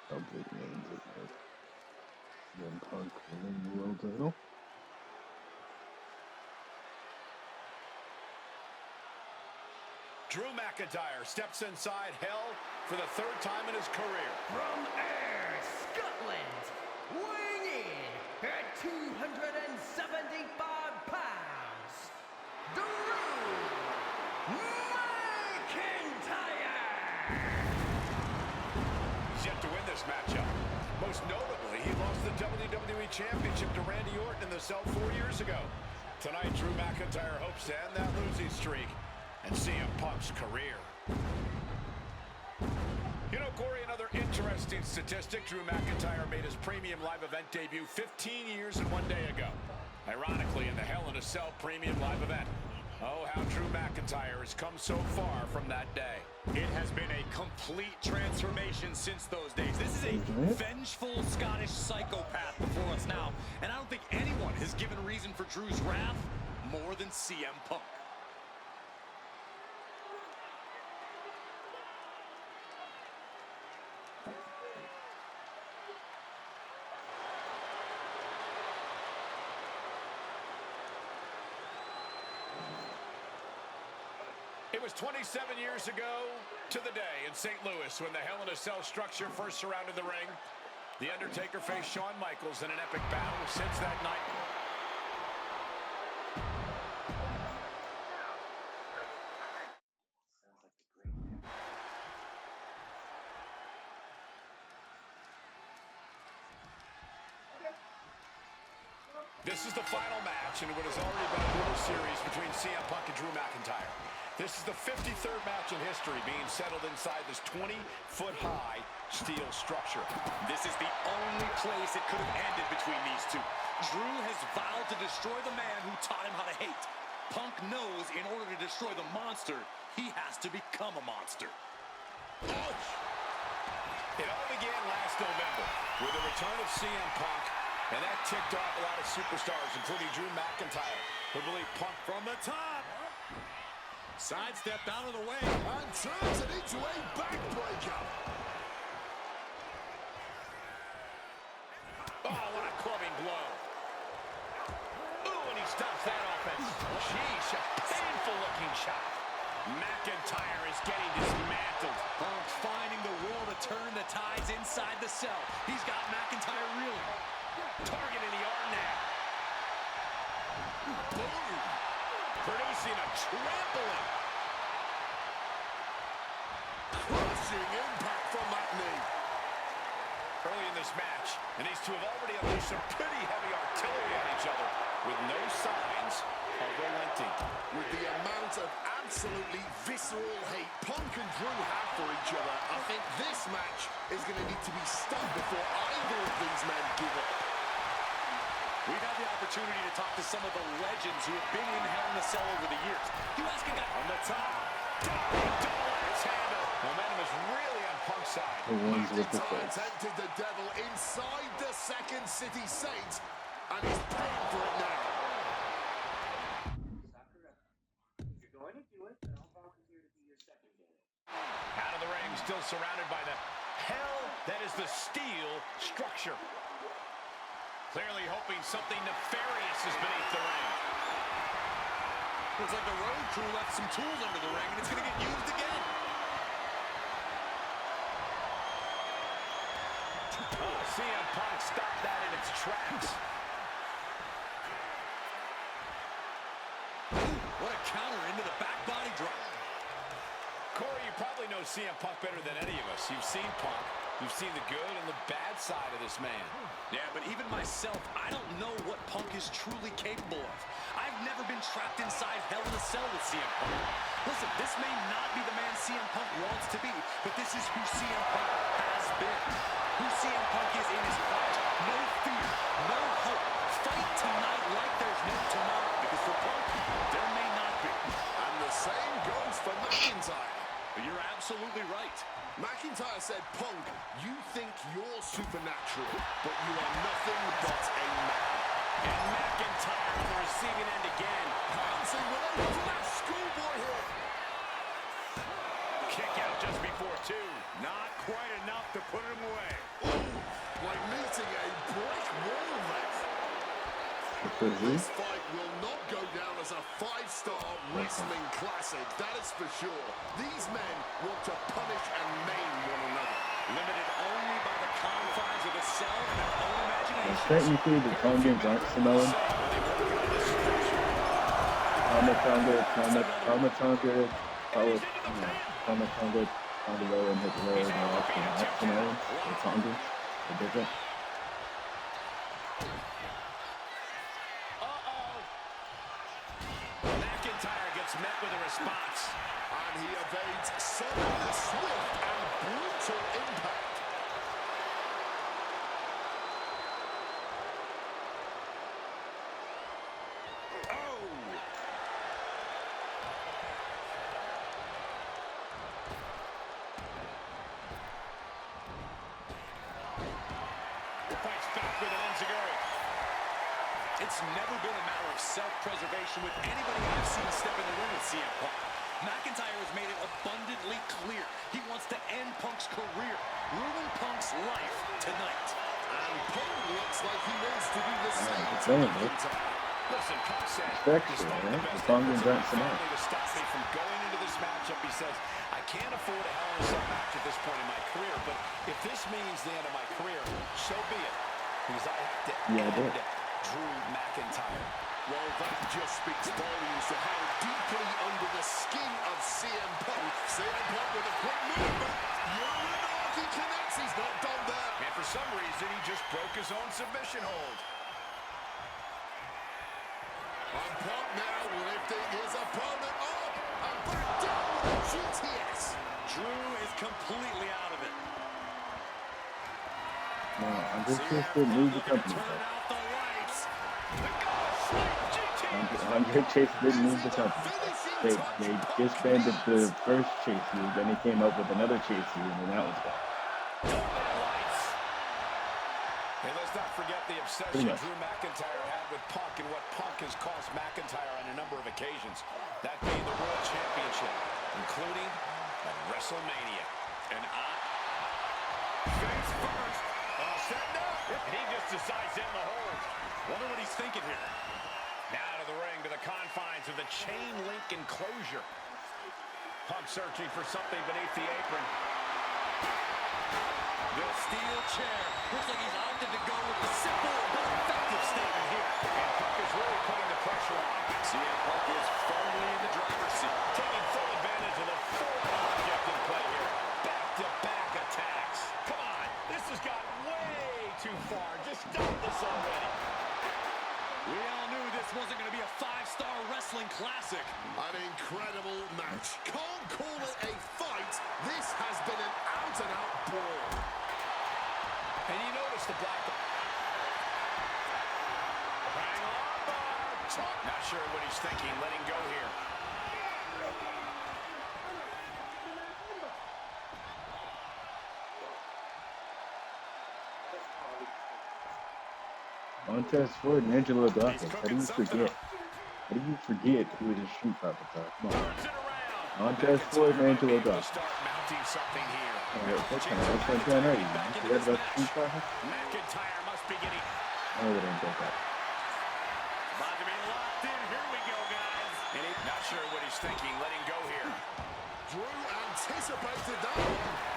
How big names it like CM Punk winning the world title. Drew McIntyre steps inside hell for the third time in his career. From Ayr, Scotland, weighing in at 275 pounds, Drew McIntyre! He's yet to win this matchup. Most notably, he lost the WWE Championship to Randy Orton in the cell 4 years ago. Tonight, Drew McIntyre hopes to end that losing streak and CM Punk's career. You know, Corey, another interesting statistic. Drew McIntyre made his premium live event debut 15 years and 1 day ago. Ironically, in the Hell in a Cell premium live event. Oh, how Drew McIntyre has come so far from that day. It has been a complete transformation since those days. This is a vengeful Scottish psychopath before us now, and I don't think anyone has given reason for Drew's wrath more than CM Punk. It was 27 years ago to the day in St. Louis when the Hell in a Cell structure first surrounded the ring. The Undertaker faced Shawn Michaels in an epic battle. Since that night, this is the final match in what has already been a brutal series between CM Punk and Drew McIntyre. This is the 53rd match in history being settled inside this 20-foot-high steel structure. This is the only place it could have ended between these two. Drew has vowed to destroy the man who taught him how to hate. Punk knows in order to destroy the monster, he has to become a monster. Ouch! It all began last November with the return of CM Punk, and that ticked off a lot of superstars, including Drew McIntyre, who believed Punk From the top. Sidestepped out of the way. And turns it into a backbreaker. Oh, what a clubbing blow. Ooh, and he stops that offense. Sheesh, a painful-looking shot. McIntyre is getting dismantled. Punk finding the will to turn the tides inside the cell. He's got McIntyre reeling. Targeting the arm now. Boom. Producing a trampling. Crushing impact from that knee. Early in this match, and these two have already unleashed some pretty heavy artillery on each other with no signs of relenting. With the amount of absolutely visceral hate Punk and Drew have for each other, I think this match is going to need to be stopped before either of these men give up. We've had the opportunity to talk to some of the legends who have been in Hell in a Cell over the years. You ask a guy On the top, double axe handle. Momentum is really on Punk's side. The ones with the McIntyre face. tempted the devil inside the Second City Saints, and he's paying for it now. If you're going to do it, then I'll volunteer to be your secondary. Out of the ring, still surrounded by the hell that is the steel structure. Clearly hoping something nefarious is beneath the ring. Looks like the road crew left some tools under the ring, and it's going to get used again. Oh, CM Punk stopped that in its tracks. What a counter into the back body drop. Corey, you probably know CM Punk better than any of us. You've seen Punk. You've seen the good and the bad side of this man. Yeah, but even myself, I don't know what Punk is truly capable of. I've never been trapped inside Hell in a Cell with CM Punk. Listen, this may not be the man CM Punk wants to be, but this is who CM Punk has been. Who CM Punk is in his heart. No fear, no hope. Fight tonight like there's no tomorrow, because for Punk, there may not be. And the same goes for McIntyre. You're absolutely right. McIntyre said, Punk, you think you're supernatural, but you are nothing but a man. And McIntyre on the receiving end again. Pouncing with a flash schoolboy here. Kick out just before 2. Not quite enough to put him away. Ooh, like meeting a brick wall there. This fight will not go down as a 5-star wrestling classic, that is for sure. These men want to punish and maim one another. Limited only by the confines of the cell and their own imagination. Technically, the Tongans aren't Samoan. Tamatonga, Tongalo, and Hitler, they're actually not Samoans. The Tongans are different. McIntyre gets met with a response. And he evades sudden, swift, and brutal impact. It's never been a matter of self-preservation with anybody I've seen step in the ring with CM Punk. McIntyre has made it abundantly clear he wants to end Punk's career, ruin Punk's life tonight. And Punk looks like he wants to do the same to McIntyre. Listen, Punk said, The Tongans aren't Samoan. to stop me from going into this matchup, he says, I can't afford a Hell in a Cell match at this point in my career, but if this means the end of my career, so be it. Because I have to end Drew McIntyre. Well, that just speaks volumes to how deeply under the skin of CM Punk. CM Punk with a quick movement. Uranagi connects. He's not done there. And for some reason, he just broke his own submission hold. And Punk now lifting his opponent up. And back down with GTS. Drew is completely out of it. No, I'm just move the company. Andre Chase didn't move the company. They disbanded the first Chase move, then he came up with another Chase move, and that was that. And let's not forget the obsession Drew McIntyre had with Punk and what Punk has cost McIntyre on a number of occasions. That being the World Championship, including at WrestleMania. And face first. Setting up. He just decides in the hold. Wonder what he's thinking here. Now to the ring, to the confines of the chain link enclosure. Punk searching for something beneath the apron. The steel chair. Looks like he's opted to go with the simple but effective statement here. And Punk is really putting the pressure on. CM Punk is firmly in the driver's seat. Taking full advantage of the full object in play here. Back-to-back attacks. Come on, this has gotten way too far. Just stop this already. We all knew this wasn't going to be a 5-star wrestling classic. An incredible match. Can't call it a fight. This has been an out-and-out brawl. And you notice the black... Hang on, bar. Not sure what he's thinking. Letting go here. Montez Ford and Angelo Dawkins. How do you forget? How do you forget who the Street Profits are? Come on. Montez Ford and Angelo Dawkins. Alright, that's kind of what's going on. You forgot about the Street Profits? McIntyre must be getting... Oh, they didn't get that. About to be locked in. Here we go, guys. And he's not sure what he's thinking. Letting go here. Drew anticipated that one.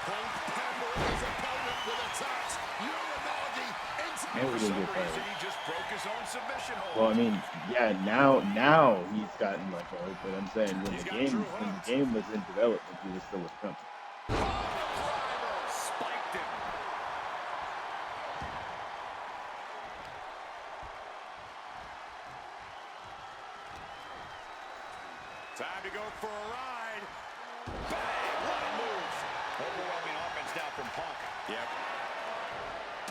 Punk pampering his opponent with attacks. Uranagi into... Never gonna get He fired. just broke his own submission hold. Well, I mean, yeah, now he's gotten like a, but I'm saying when the game was in development, he was still with company. Spiked him. Time to go for a ride. Bang! What a move. Overwhelming offense now from Punk. Yep.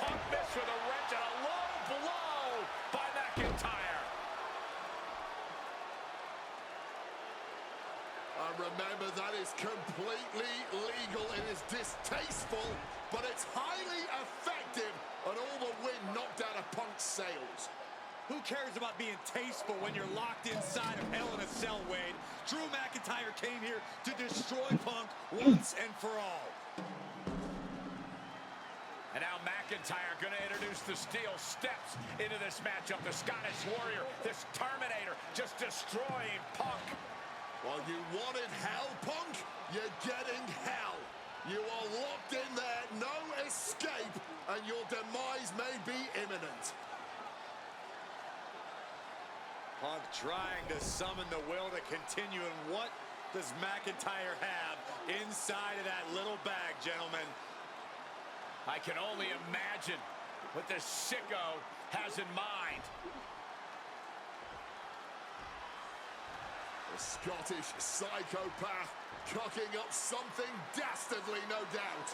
Punk missed with a wrench and a low blow. McIntyre. Remember, that is completely legal. It is distasteful, but it's highly effective, and all the wind knocked out of Punk's sails. Who cares about being tasteful when you're locked inside of Hell in a Cell, Wade? Drew McIntyre came here to destroy Punk once and for all. And now McIntyre going to introduce the steel steps into this matchup. The Scottish Warrior, this Terminator, just destroying Punk. Well, you wanted hell, Punk? You're getting hell. You are locked in there, no escape, and your demise may be imminent. Punk trying to summon the will to continue, and what does McIntyre have inside of that little bag, gentlemen? I can only imagine what this sicko has in mind. The Scottish psychopath cooking up something dastardly, no doubt.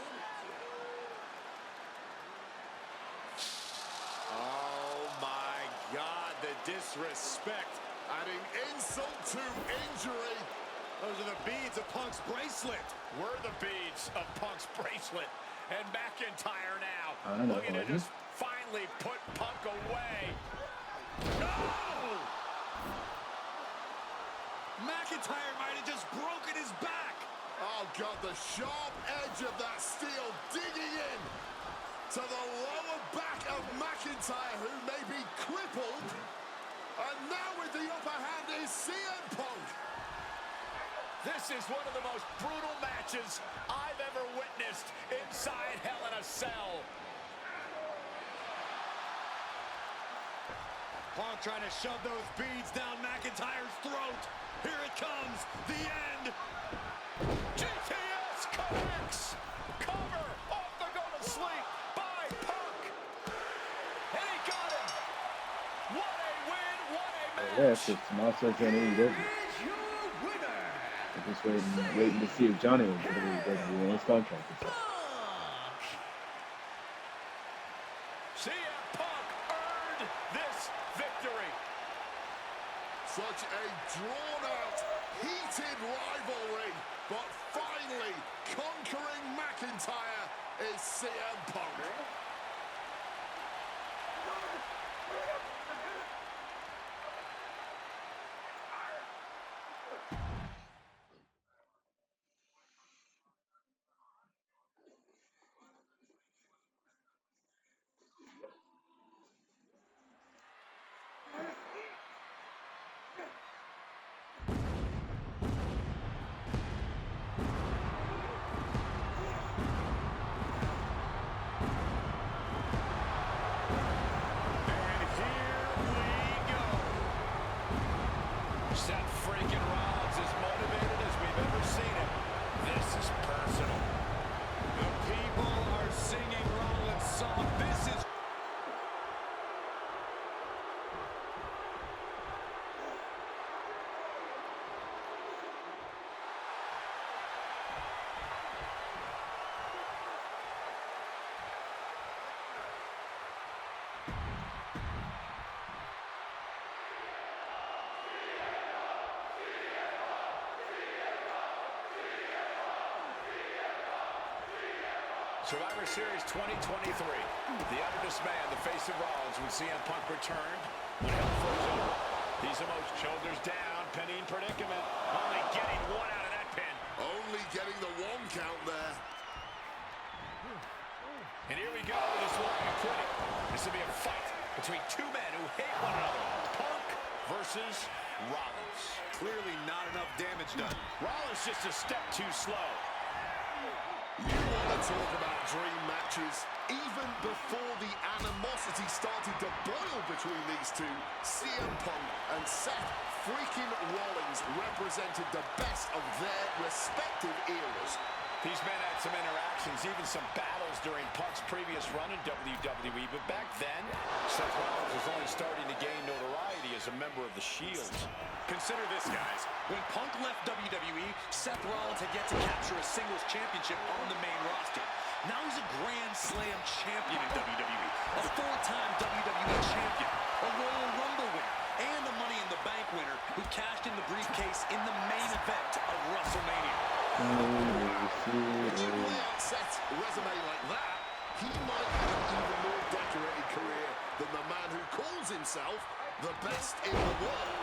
Oh my God, the disrespect. Adding insult to injury. Those are the beads of Punk's bracelet. We're the beads of Punk's bracelet. And McIntyre now I don't know, looking to just finally put Punk away. No! McIntyre might have just broken his back. Oh, God, the sharp edge of that steel digging in to the lower back of McIntyre, who may be crippled. And now with the upper hand is CM Punk. This is one of the most brutal matches I've ever witnessed inside Hell in a Cell. Punk trying to shove those beads down McIntyre's throat. Here it comes, the end. GTS connects. Cover off the go to sleep by Punk. And he got him. What a win, what a match. Yes, it's Monster and AEW. Is your winner, I'm just waiting to see if Johnny will get his contract. Punk. CM Punk earned this victory. Such a drawn-out, heated rivalry, but finally conquering McIntyre is CM Punk. Seth freaking Rollins as motivated as we've ever seen him. This is personal. The people are singing Rollins' song. This is... Survivor Series 2023. The oldest man, the face of Rollins, when CM Punk returned, when hell froze over. These emotions, shoulders down, pinning predicament. Only getting one out of that pin. Only getting the one count there. And here we go with this one and quitting. This will be a fight between two men who hate one another. Punk versus Rollins. Clearly not enough damage done. Rollins just a step too slow. You want to talk about dream matches? Even before the animosity started to boil between these two, CM Punk and Seth freaking Rollins represented the best of their respective eras. These men had some interactions, even some battles during Punk's previous run in WWE, but back then, Seth Rollins was only starting to gain notoriety as a member of the Shield. Consider this, guys. When Punk left WWE, Seth Rollins had yet to capture a singles championship on the main roster. Now he's a Grand Slam champion in WWE, a four-time WWE champion, a Royal Rumble cashed in the briefcase in the main event of WrestleMania. With a really set resume like that, he might have an even more decorated career than the man who calls himself the best in the world.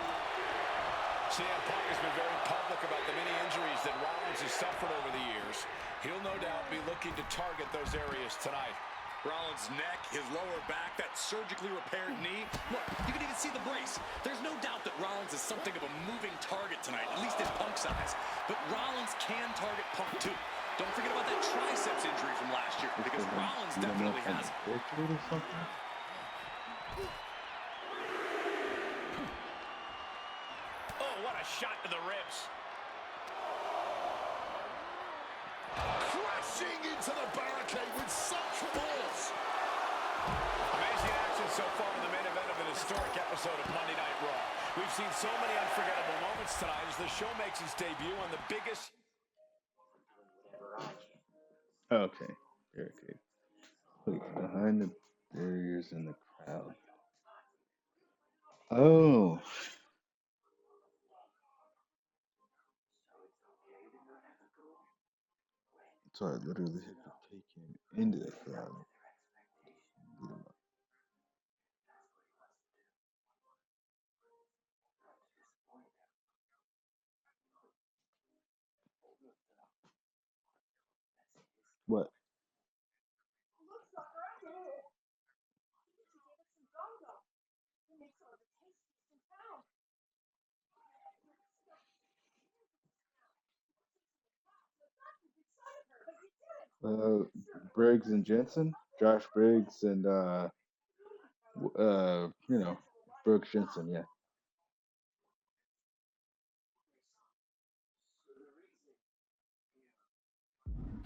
CM Punk has been very public about the many injuries that Rollins has suffered over the years. He'll no doubt be looking to target those areas tonight. Rollins' neck, his lower back, that surgically repaired knee. Look, you can even see the brace. There's no doubt that Rollins is something of a moving target tonight, at least in Punk's eyes. But Rollins can target Punk too. Don't forget about that triceps injury from last year, because Rollins definitely has it. Oh, what a shot to the ribs. Crashing into the barricade with such force. Amazing action so far in the main event of an historic episode of Monday Night Raw. We've seen so many unforgettable moments tonight as the show makes its debut on the biggest... Okay. Barricade. Wait, behind the barriers in the crowd. Oh. So I literally had to take him into the crowd. Get him up. What? Briggs and Jensen, Josh Briggs and Brooks Jensen, yeah.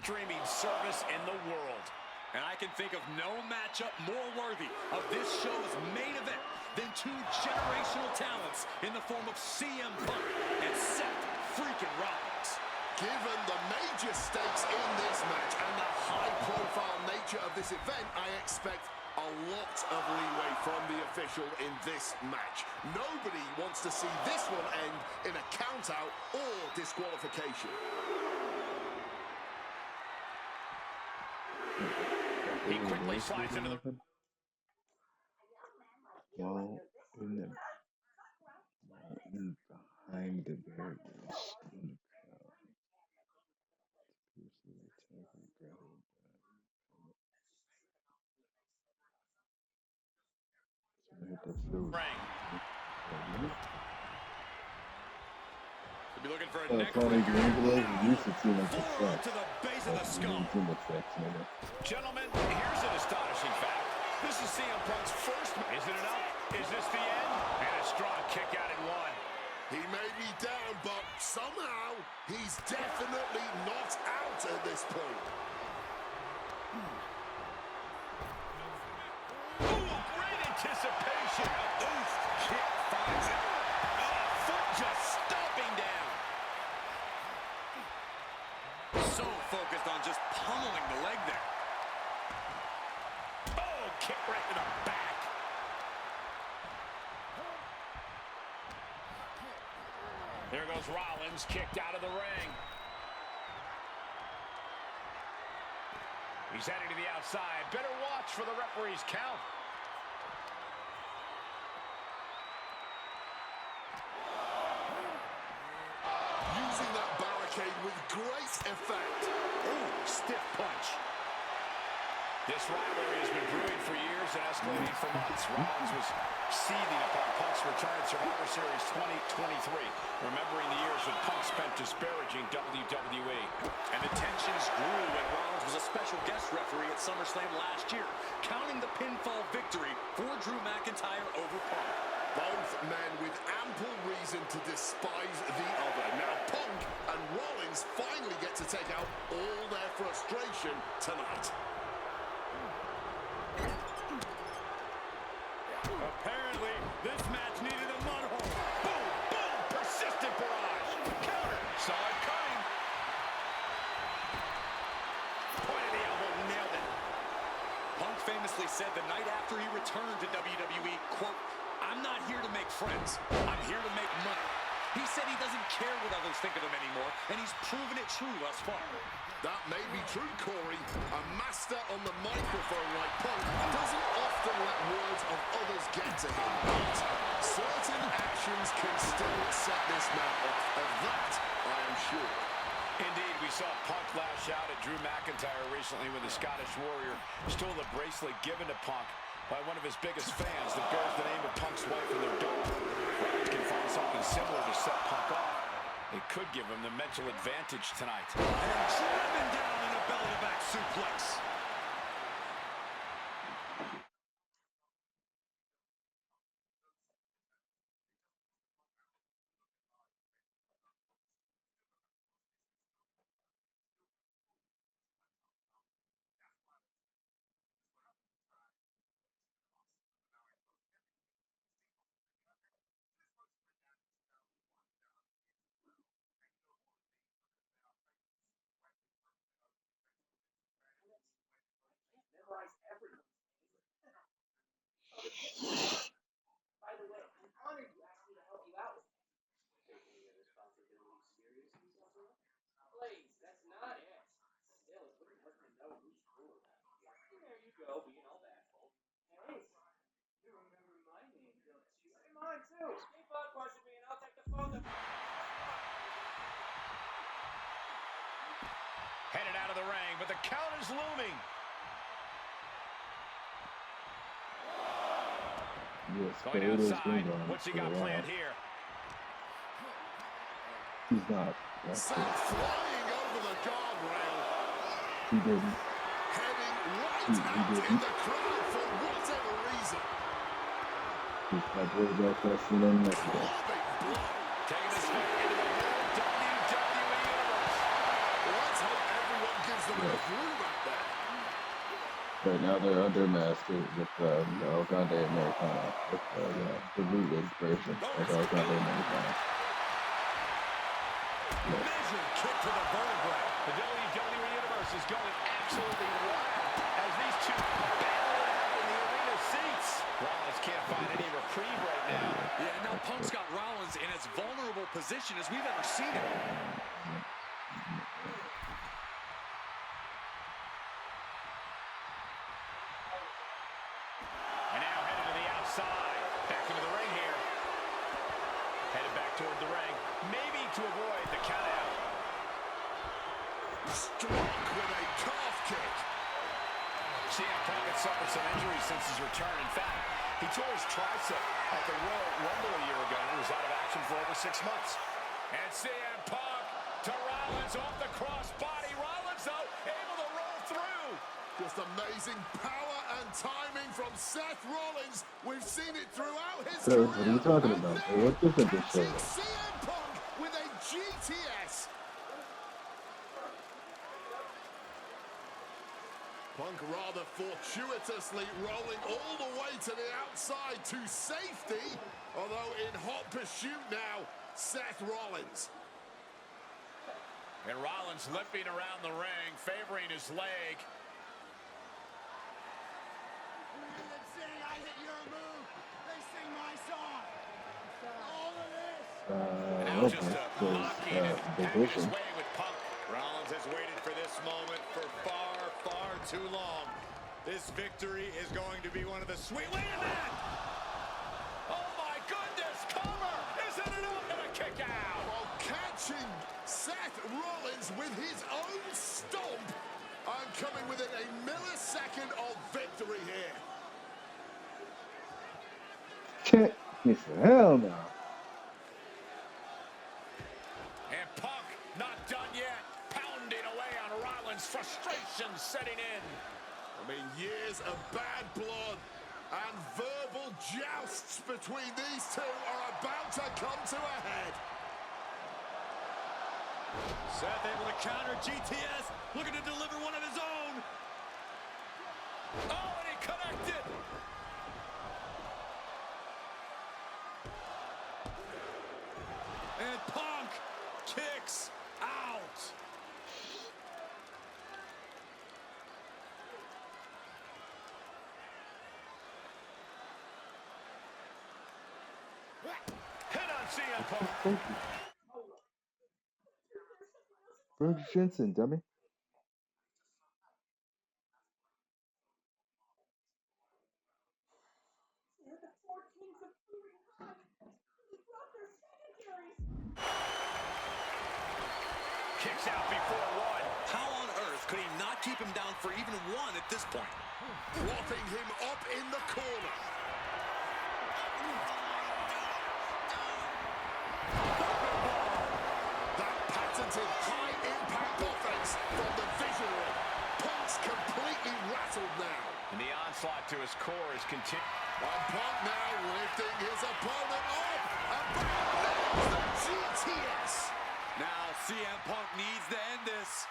Streaming service in the world. And I can think of no matchup more worthy of this show's main event than two generational talents in the form of CM Punk and Seth freaking Rollins. Given the major stakes in this match and the high-profile nature of this event, I expect a lot of leeway from the official in this match. Nobody wants to see this one end in a count-out or disqualification. He quickly slides into the... Well, behind the barriers in the crowd. We'll be looking for a neck Tony breaker. D'Angelo used to seem like a Forward flex. to the base of the skull. Gentlemen, here's an astonishing fact. This is CM Punk's first... Is it enough? Is this the end? And a strong kick out at one. He may be down, but somehow he's definitely not out at this point. Ooh, great anticipation. Oof, kick finds it. Oh, foot just stomping down. So focused on just pummeling the leg there. Oh, kick right to the back. There goes Rollins, kicked out of the ring. He's heading to the outside. Better watch for the referee's count. Using that barricade with great effect. Ooh, stiff punch. This rivalry has been brewing for years and escalating for months. Rollins was seething upon Punk's return at Survivor Series 2023, remembering the years when Punk spent disparaging WWE. And the tensions grew when Rollins was a special guest referee at SummerSlam last year, counting the pinfall victory for Drew McIntyre over Punk. Both men with ample reason to despise the other. Now Punk and Rollins finally get to take out all their frustration tonight. Apparently, this match needed a mud hole. Boom, boom, persistent barrage. Counter. Saw it coming. Point of the elbow, nailed it. Punk famously said the night after he returned to WWE, quote, "I'm not here to make friends. I'm here to make money." He said he doesn't care what others think of him anymore, and he's proven it true thus far. That may be true, Corey. A master on the microphone like Punk doesn't often let words of others get to him, but certain actions can still set this man off. Of that, I am sure. Indeed, we saw Punk lash out at Drew McIntyre recently when the Scottish Warrior stole the bracelet given to Punk by one of his biggest fans that bears the name of Punk's wife in their dome. Rollins can find something similar to set Punk off. It could give him the mental advantage tonight. And driven down in a belly-to-back suplex. Memorize everyone's name. By the way, I'm honored you asked me to help you out with that. Taking your responsibility seriously, Zazura? Please, that's not it. Still, it wouldn't hurt to know who's cool around here. There you go, being all bashful. Hey, you remember my name, don't you? And mine too. Keep on pushing me and I'll take the phone. Headed out of the ring, but the count is looming. Yes, Going outside. What's he got planned here? He's not. Seth flying over the guardrail. He didn't. Heading right out in the crowd for whatever reason. He's got way back wrestling in Mexico. Taking this back into the WWE Universe. Let's hope everyone gives them enough room out there. Right now they're under mask with the El Grande Americana. With the bootleg version of El Grande Americana. Measured kick to the vertebrae. The WWE Universe is going absolutely wild as these two battle it out in the arena seats. Rollins can't find any reprieve right now. Yeah, now Punk's got Rollins in as vulnerable position as we've ever seen him. And now headed to the outside. Back into the ring here. Headed back toward the ring. Maybe to avoid the countout. Struck with a calf kick. CM Punk had suffered some injuries since his return. In fact, he tore his tricep at the Royal Rumble a year ago and was out of action for over 6 months. And CM Punk to Rollins off the crossbody. Rollins, though, able to roll through. Just amazing power and timing from Seth Rollins. We've seen it throughout his So, career. what are you talking about? And What different this show? catching CM Punk with a GTS. Punk rather fortuitously rolling all the way to the outside to safety. Although in hot pursuit now, Seth Rollins. And Rollins limping around the ring, favoring his leg. Now Okay, just so, mocking and having his division. way with Punk. Rollins has waited for this moment for far, far too long. This victory is going to be one of the sweet... Wait a minute! Oh my goodness, cover! Isn't it up and a kick out? While catching Seth Rollins with his own stomp and coming within a millisecond of victory here. He said, hell no. And Punk not done yet, pounding away on Rollins, frustration setting in. I mean, years of bad blood and verbal jousts between these two are about to come to a head. Seth able to counter GTS, looking to deliver one of his own. Oh, and he connected. And Punk kicks out. Hit on CM Punk. Thank you. Bruce Jensen, dummy. They're the four kings of food and content. They brought their secondaries. Kicks out before one. How on earth could he not keep him down for even one at this point? Propping him up in the corner. That patented high-impact offense from the visionary. Punk's completely rattled now. And the onslaught to his core is continuing. And Punk now lifting his opponent up. And there's the GTS. Now CM Punk needs to end this.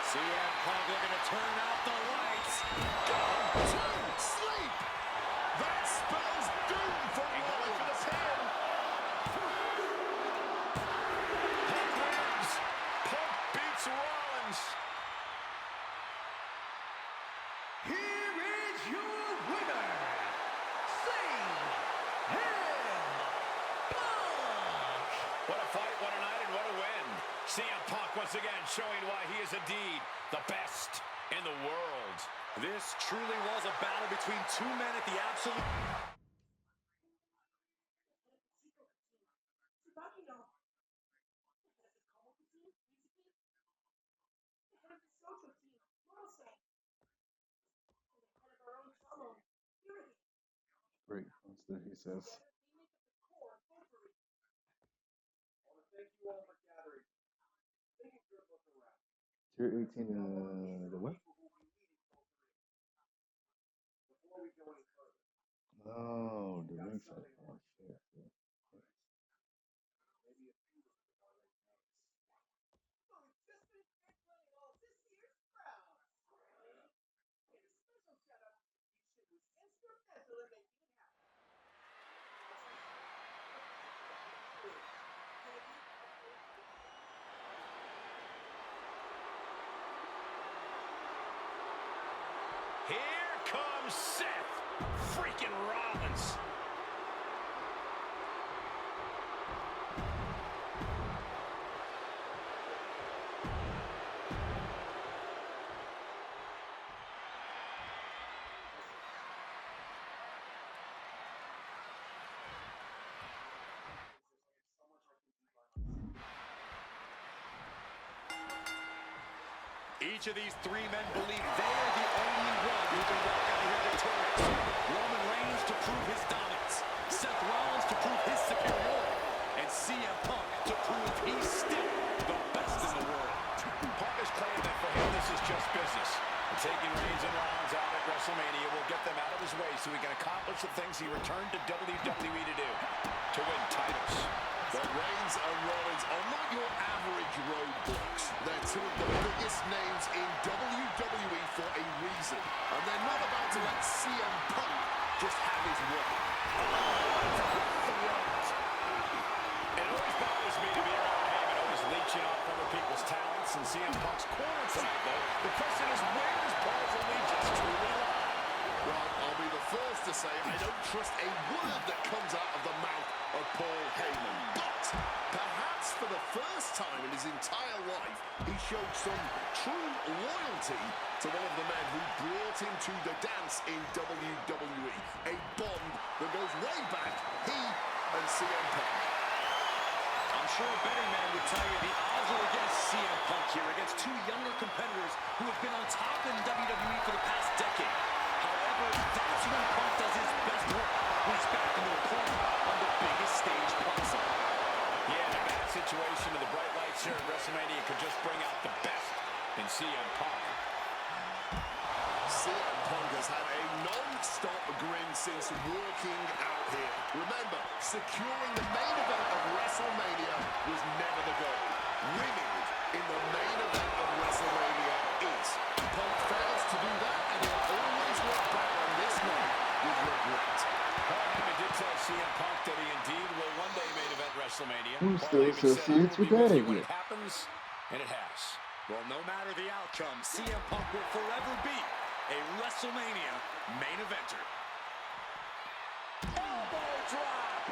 CM Punk looking to turn out the lights. Go to sleep. That spells doom for Rollins. Punk wins. Punk beats Rollins. Here is your winner, CM Punk. What a fight, what a night, and what a win. CM Punk once again showing why he is indeed the best in the world. This truly was a battle between two men at the absolute... Great. That's what he says. Tier 18 the what? Oh, the ringside. Oh, shit. Here comes Seth freaking Rollins. Each of these three men believe they are the only one who can walk out of here victorious. Roman Reigns to prove his dominance, Seth Rollins to prove his superiority, and CM Punk to prove he's still the best in the world. Punk has claimed that for him this is just business. And taking Reigns and Rollins out at WrestleMania will get them out of his way so he can accomplish the things he returned to WWE to do, to win titles. But Reigns and Rollins are not your average roadblocks. They're two of the biggest names in WWE for a reason. And they're not about to let CM Punk just have his way. It always bothers me to be around Heyman, always leeching off other people's talents. And CM Punk's corner tonight, though, the question is, where does Paul's allegiance truly lie? Well, I'll be the first to say I don't trust a word that comes out of the mouth of Paul Heyman. But perhaps for the first time in his entire life, he showed some true loyalty to one of the men who brought him to the dance in WWE. A bond that goes way back, he and CM Punk. I'm sure a betting man would tell you the odds are against CM Punk here, against two younger competitors who have been on top in WWE for the past decade. However, that's when Punk does his best work, when he's back into a corner on the biggest stage possible. Yeah, in a bad situation of the bright lights here at WrestleMania could just bring out the best in CM Punk. CM Punk has had a non-stop grin since walking out here. Remember, securing the main event of WrestleMania was never the goal. Winning in the main event of WrestleMania is. Punk fails to do that, and he'll always look back on this night with regret. Paul Heyman did tell CM Punk that he indeed will one day main event WrestleMania. Who Paul still Heyman said, associates "I will with be that with you when idea?" it happens, and it has. Well, no matter the outcome, CM Punk will forever be a WrestleMania main eventer. Elbow drop.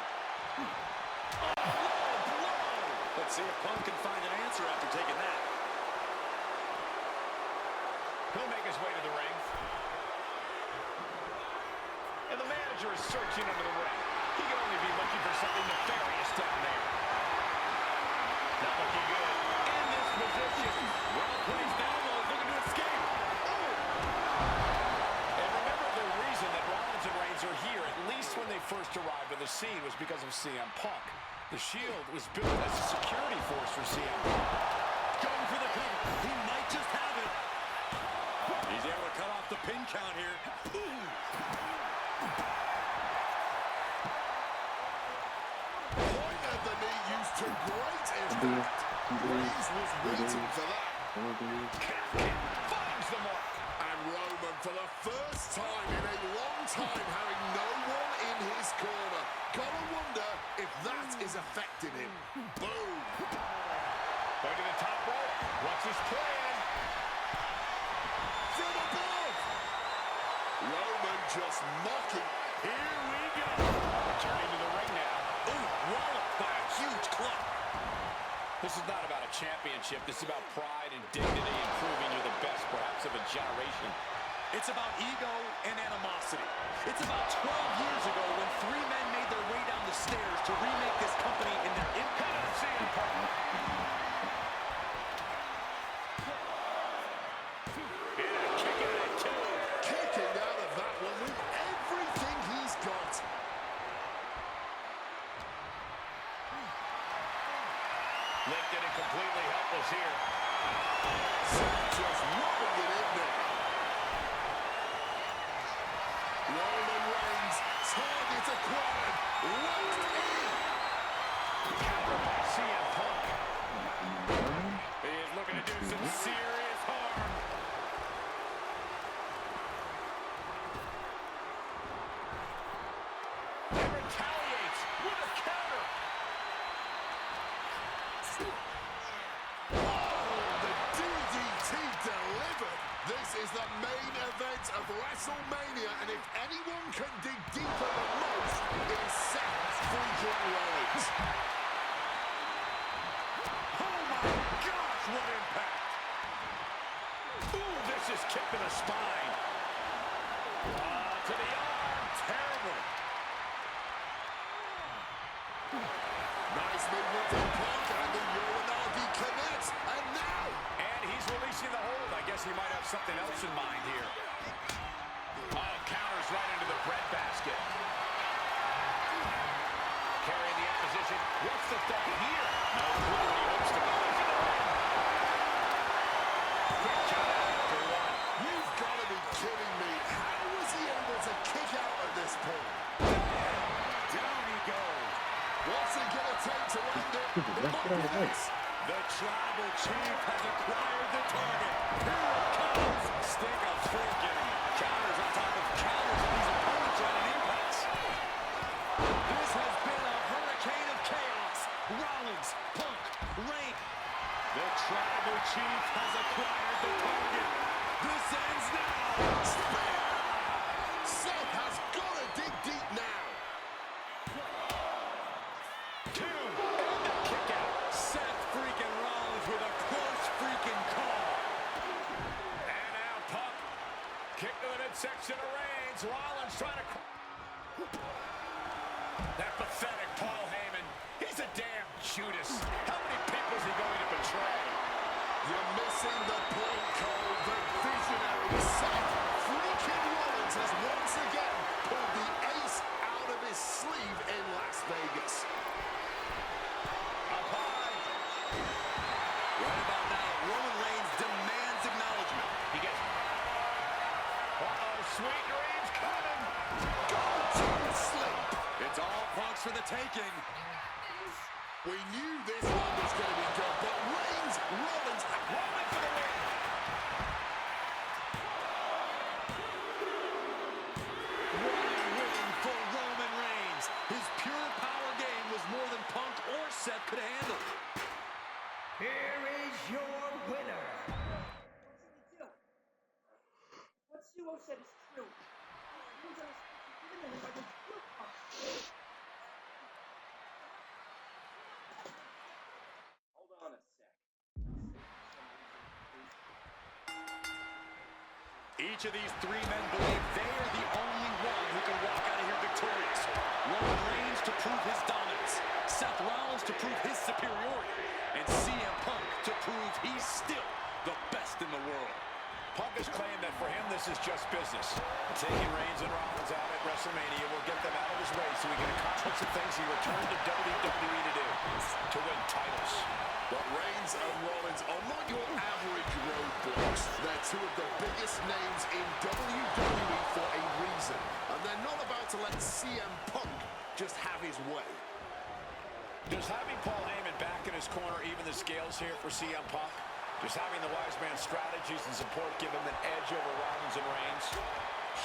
Let's see if Punk can find an answer after taking that. He'll make his way to the ring. And the manager is searching under the ring. He can only be looking for something nefarious down there. Not looking good. In this position. Well placed elbow, looking to escape. And remember, the reason that Rollins and Reigns are here, at least when they first arrived on the scene, was because of CM Punk. The Shield was built as a security force for CM Punk. Going for the cover. He might just have it. He's able to cut off the pin count here. Point of the knee used to great impact. Reigns was waiting for that. Finds the mark. And Roman, for the first time in a long time, having no one in his corner. Gotta wonder if that is affecting him. Boom. Going to the top rope. What's his plan? From above. Roman just mocking. Here we go. Returning to the ring now. Ooh, walloped by a huge club. This is not about a championship. This is about pride and dignity and proving you're the best, perhaps, of a generation. It's about ego and animosity. It's about 12 years ago when three men made their way down the stairs to remake this company in their impact. Kicking out of that one with everything he's got. Lifted and completely helpless here. Just rubbing it in there. Roman Reigns, target acquired, locked in. Countered by CM Punk. He is looking to do some serious harm. And retaliates with a counter. The DDT delivered. This is the main event of WrestleMania, and if anyone can dig deeper than most, it's Seth freaking Rollins. Oh my gosh, what impact! Ooh, this is kick to the spine. To the arm. Terrible. Nice movement from Punk, and the Uranagi connects, and now And he's releasing the hold. I guess he might have something else in mind here. Oh, counters right into the breadbasket. Carrying the opposition. What's the thought here? No clue what he hopes to go. Quick shot after one. you've got to be kidding me. How was he able to kick out at this point? Down he goes. What's it going to take to end it? That's what I like. The tribal chief has acquired the target. Here it comes. Stick a fork in him. Counters on top of counters, and these opponents are at an impasse. This has been a hurricane of chaos. Rollins, Punk, Reigns. The tribal chief has acquired the target. This ends now. Seth has got to dig deep now. Two. And the kick out. Seth freaking Rollins with a close freaking call. And now Punk. Kick to the midsection of Reigns. Rollins trying to... That pathetic Paul Heyman. He's a damn Judas. How many people is he going to betray? You're missing the point, Cole. The visionary Seth freaking Rollins has once again pulled the ace out of his sleeve in Las Vegas. Up high. Right about now, Roman Reigns demands acknowledgement. He gets... Uh-oh, sweet dreams coming. Go to sleep. It's all Punk's for the taking. We knew this one was going to be good, but Rollins, Roman for the win. What a win for Roman Reigns. His pure power game was more than Punk or Seth could handle. Here is your winner. What's Punk said it's true. He was on his given to him by the heel pump. Hold on a sec. Each of these three men believe they are the only one who can walk out of here victorious. Roman Reigns to prove his dominance, Seth Rollins to prove his superiority, and CM Punk to prove he's still the best in the world. Punk has claimed that for him this is just business. Taking Reigns and Rollins out at WrestleMania will get them out of his way so he can accomplish the things he returned to WWE to do, to win titles. But Reigns and Rollins are not your average roadblocks. They're two of the biggest names in WWE for a reason. And they're not about to let CM Punk just have his way. Does having Paul Heyman back in his corner even the scales here for CM Punk? Does having the wise man strategies and support give him an edge over Rollins and Reigns?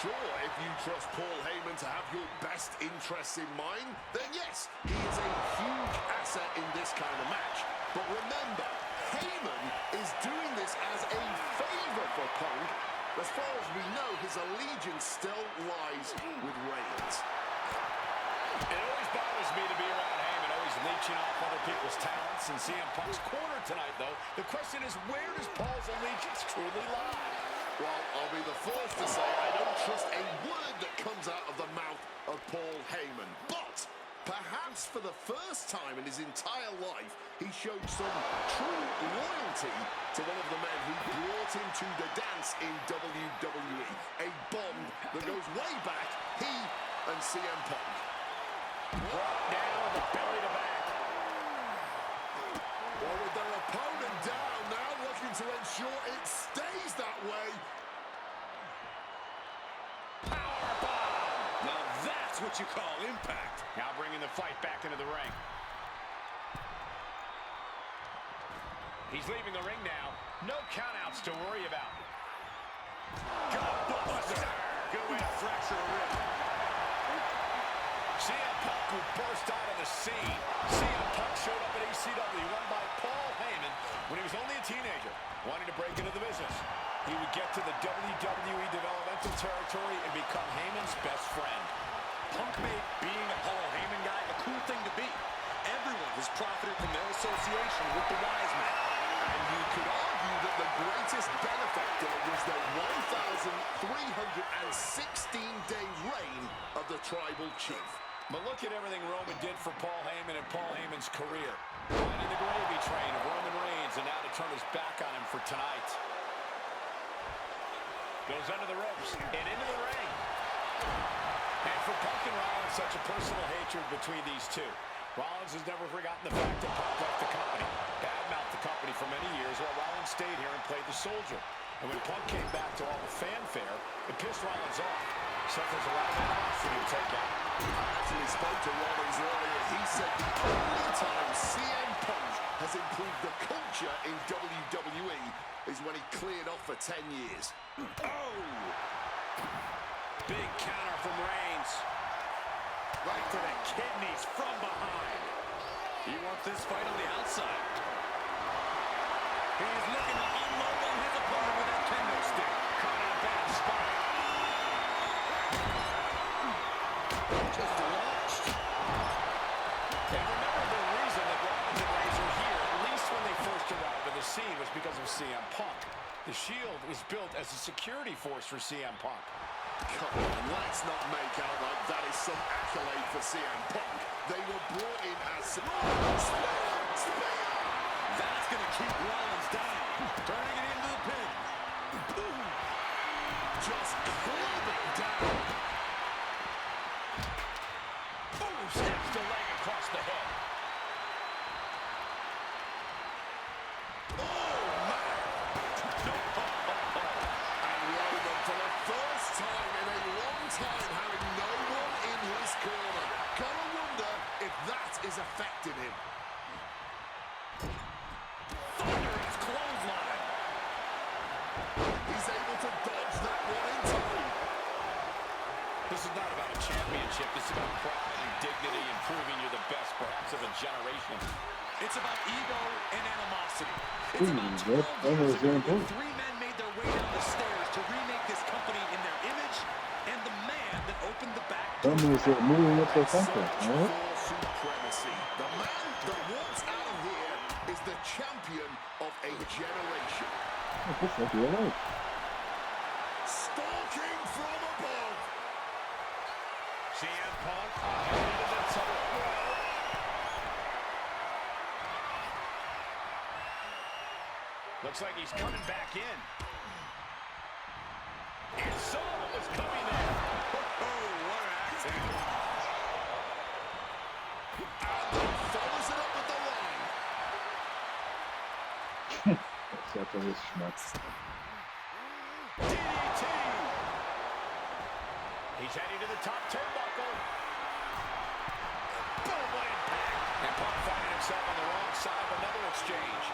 Sure, if you trust Paul Heyman to have your best interests in mind, then yes, he is a huge asset in this kind of match. But remember, Heyman is doing this as a favor for Punk. As far as we know, his allegiance still lies with Reigns. It always bothers me to be around Heyman, always leeching off other people's talents. In CM Punk's corner tonight, though, the question is, where does Paul's allegiance truly lie? Well, I'll be the first to say I don't trust a word that comes out of the mouth of Paul Heyman. But perhaps for the first time in his entire life, he showed some true loyalty to one of the men who brought him to the dance in WWE. A bond that goes way back, he and CM Punk. Brought down with the belly to back. Well, with their opponent down now, looking to ensure it stays that way. Powerbomb. Now that's what you call impact. Now bringing the fight back into the ring. He's leaving the ring now. No countouts to worry about. Gutbuster. Good way to fracture a rib. CM Punk who burst out of the scene. CM Punk showed up at ECW, won by Paul Heyman when he was only a teenager, wanting to break into the business. He would get to the WWE developmental territory and become Heyman's best friend. Punk made being a Paul Heyman guy a cool thing to be. Everyone has profited from their association with the wise man. And you could argue that the greatest benefactor was the 1,316-day reign of the Tribal Chief. But look at everything Roman did for Paul Heyman and Paul Heyman's career. Riding the gravy train of Roman Reigns, and now to turn his back on him for tonight. Goes under the ropes and into the ring. And for Punk and Rollins, such a personal hatred between these two. Rollins has never forgotten the fact that Punk left the company, badmouthed the company for many years, while Rollins stayed here and played the soldier. And when Punk came back to all the fanfare, it pissed Rollins off. Except there's a lot of animosity to take out. I actually spoke to Rollins earlier. He said the only time CM Punk has improved the culture in WWE is when he cleared off for 10 years. Oh! Big counter from Reigns. Right to the kidneys from behind. He wants this fight on the outside. He's looking to unload on his opponent with that kendo stick. Caught in a bad spot. Just launched. And remember, the reason that Rollins and Reigns are here, at least when they first arrived on the scene, was because of CM Punk. The Shield was built as a security force for CM Punk. Come on, let's not make out like that is some accolade for CM Punk. They were brought in as... Spear! That's going to keep Rollins down. Turning it into the pin. Boom. Just clubbing down. Boom! Snaps the leg across the head. Oh, man! And Roman, for the first time in a long time, having no one in his corner. Gotta wonder if that is affecting him. Thunderous clothesline. He's able to dodge that one in time. This is not about a championship. This is about pride and dignity and proving you're the best, perhaps, of a generation. It's about ego and animosity. Ooh, It's about 12 that was years very ago when important. three men made their way down the stairs to remake this company in their Tell me it's moving up the center. What? For supremacy. The man that walks out of here is the champion of a generation. This is real life. Stalking from above. CM Punk headed to the top rope. Looks like he's coming back in. And saw what was coming there. Oh, what an acting. And then follows it up with the line. Except for this schmuck. DDT. He's heading to the top turnbuckle. Boom, what impact. And Punk finding himself on the wrong side of another exchange.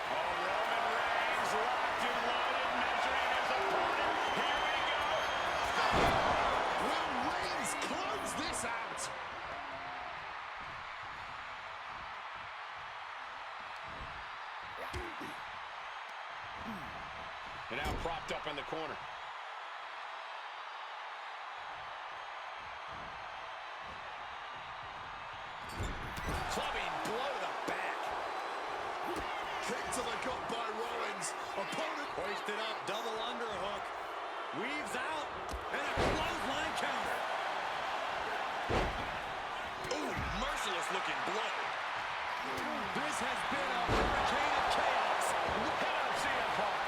Oh, Roman Reigns locked and loaded, measuring his opponent. Here we go. Will Reigns close this out? And now propped up in the corner. Clubbing blow to the back. Kick to the gut by Rollins. Opponent Hoisted up, double underhook. Weaves out, and a clothesline counter. Ooh, merciless looking blow. This has been a hurricane of chaos. Head on CM Punk.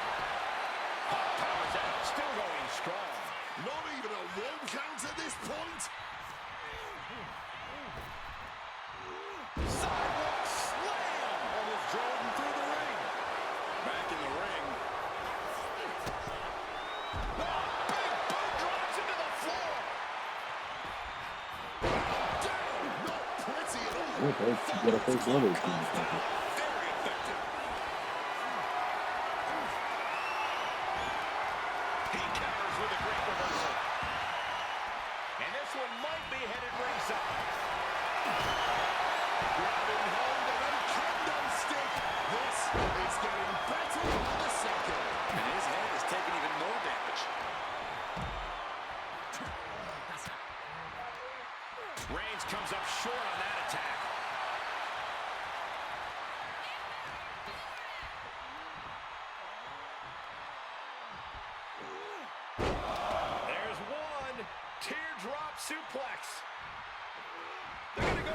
Punk powers out, still going strong. not even a 1 count at this point. Sidewalk slam. Almost drove him through the ring. Back in the ring. Oh, big boot drops into the floor. Down, not pretty at all. Yeah, you gotta face the other team. Very effective. He counters with a great reversal. And this one might be headed ringside. Grabbing hold of a kendo stick. This is getting better by the second. And his head is taking even more damage. Reigns comes up short on that attack. There's one. Teardrop suplex. They're going to go, I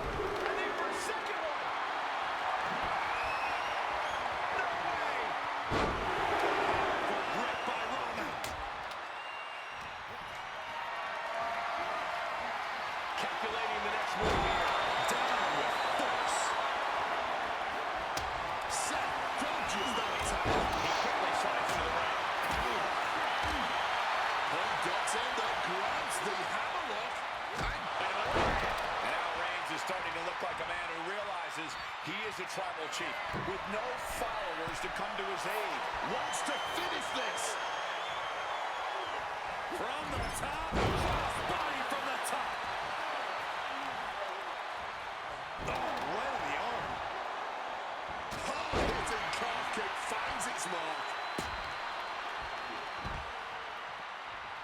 think, for a second one. No way. Grip by Roman. Calculating the next move here. Down with force. Seth dodges that attack. He quickly slides into the ring. Punk ducks under, grabs the hammerlock, and And now Reigns is starting to look like a man who realizes he is a tribal chief with no followers to come to his aid. wants to finish this. From the top. Crossbody from the top. Oh, right in the arm. Hard-hitting calf kick finds its mark.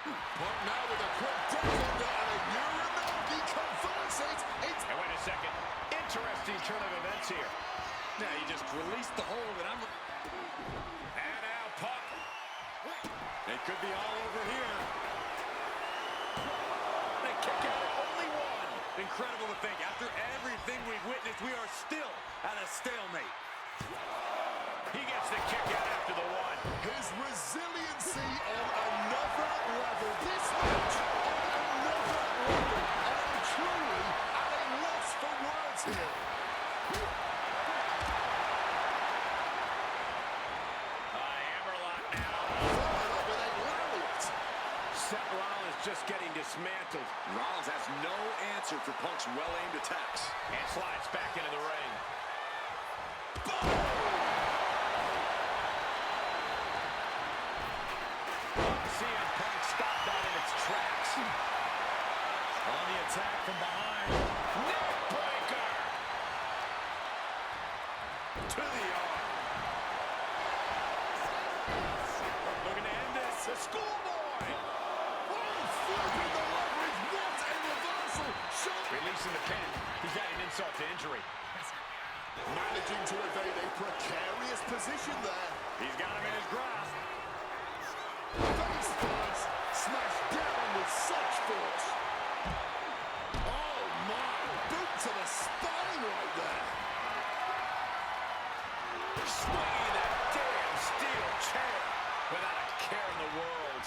Punk now with a quick duck under and a Uranagi converts it. It's And wait a second. Interesting turn of events here. Now you just released the hold, and And now Punk. it could be all over here. They kick out at only one. Incredible to think. After everything we've witnessed, we are still at a stalemate. He gets the kick out after the one. his resiliency on another level. This match on another level. And I'm truly at a loss for words here. Hammerlock now. Followed up with a lariat. Seth Rollins just getting dismantled. Rollins has no answer for Punk's well-aimed attacks. And slides back into the ring. CM Punk stopped that in its tracks. On the attack from behind. Neck breaker. To the arm. Looking to end this. The schoolboy. Oh, flipping the leverage. What a Managing to evade a precarious position there. He's got him in his grasp. Face first, smashed down with such force. Oh my, boot to the spine right there. Swinging that damn steel chair without a care in the world.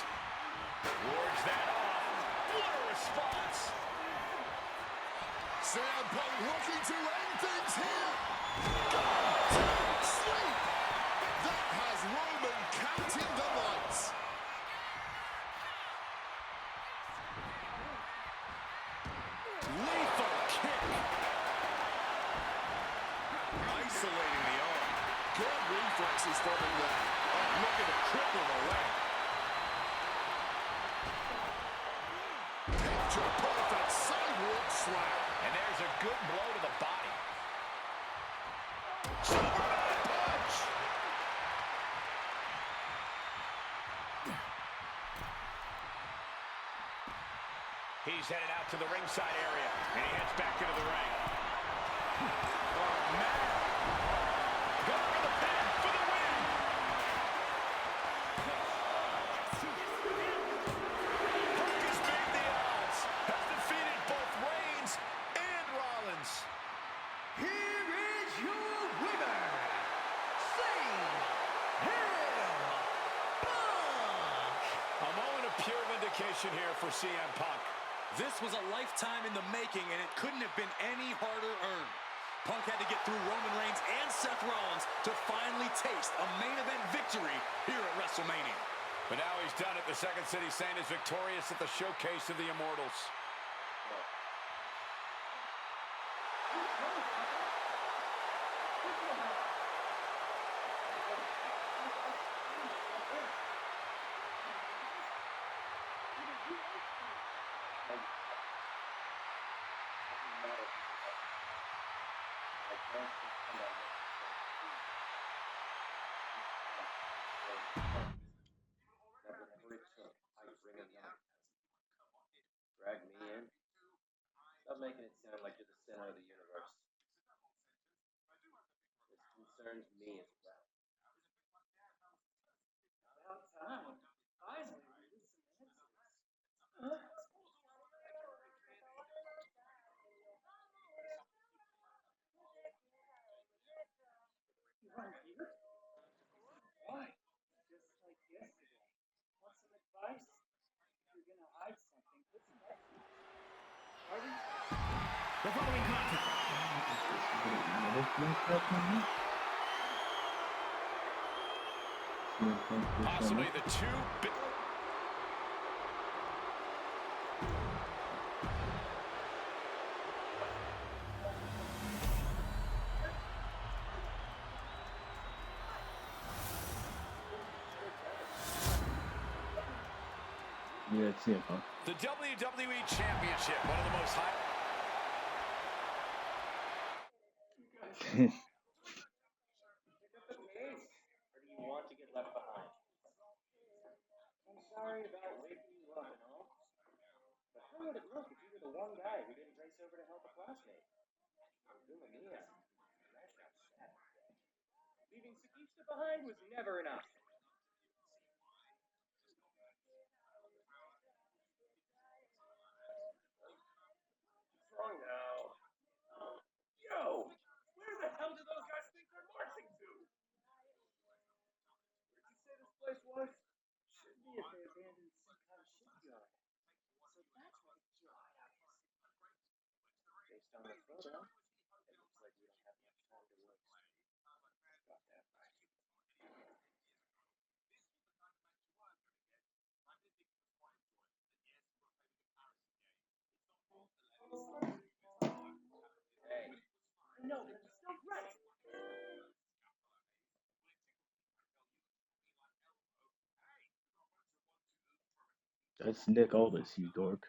Wards that off. What a response. CM Punk looking to end things here. Guaranteed sleep. That has Roman counting the lights. Lethal kick. Isolating the arm. Good reflexes from him there. Oh, looking to cripple the leg. Picture perfect sidewalk slam. And there's a good blow to the body. Superman punch! He's headed out to the ringside area, and he heads back into the ring. Oh, man. Going for the pin for the win. Punk has made the odds. Has defeated both Reigns and Rollins. Here is your winner, CM Punk. A moment of pure vindication here for CM Punk. This was a lifetime in the making, and it couldn't have been any harder earned. Punk had to get through Roman Reigns and Seth Rollins to finally taste a main event victory here at WrestleMania. But now he's done it. The Second City Saint is victorious at the Showcase of the Immortals. Drag me in. Stop making it sound like you're the center of the universe. This concerns me as well. About time. Finally, we get some answers. You weren't here? Why? Just like yesterday. Want some advice? If you're gonna hide something, put some effort. Pardon? The following contest. Possibly the two big... Yeah, it's him, huh? The WWE Championship, one of the most high... Pick up the pace, or do you want to get left behind? I'm sorry about waking you up and all, but how would it look if you were the one guy who didn't race over to help a classmate? Doing me up. That's not sad. Leaving Sakisha behind was never an option. What's wrong now? Yo! Where the hell do those guys think they're marching to? Where'd you say this place was? Should be if they abandoned some kind of shipyard. So that's where the killer hideout is. Based on the photo, it looks like we don't have much time to waste. Got that right. Hey, I know, but it's still great. That's Nick Aldis, you dork.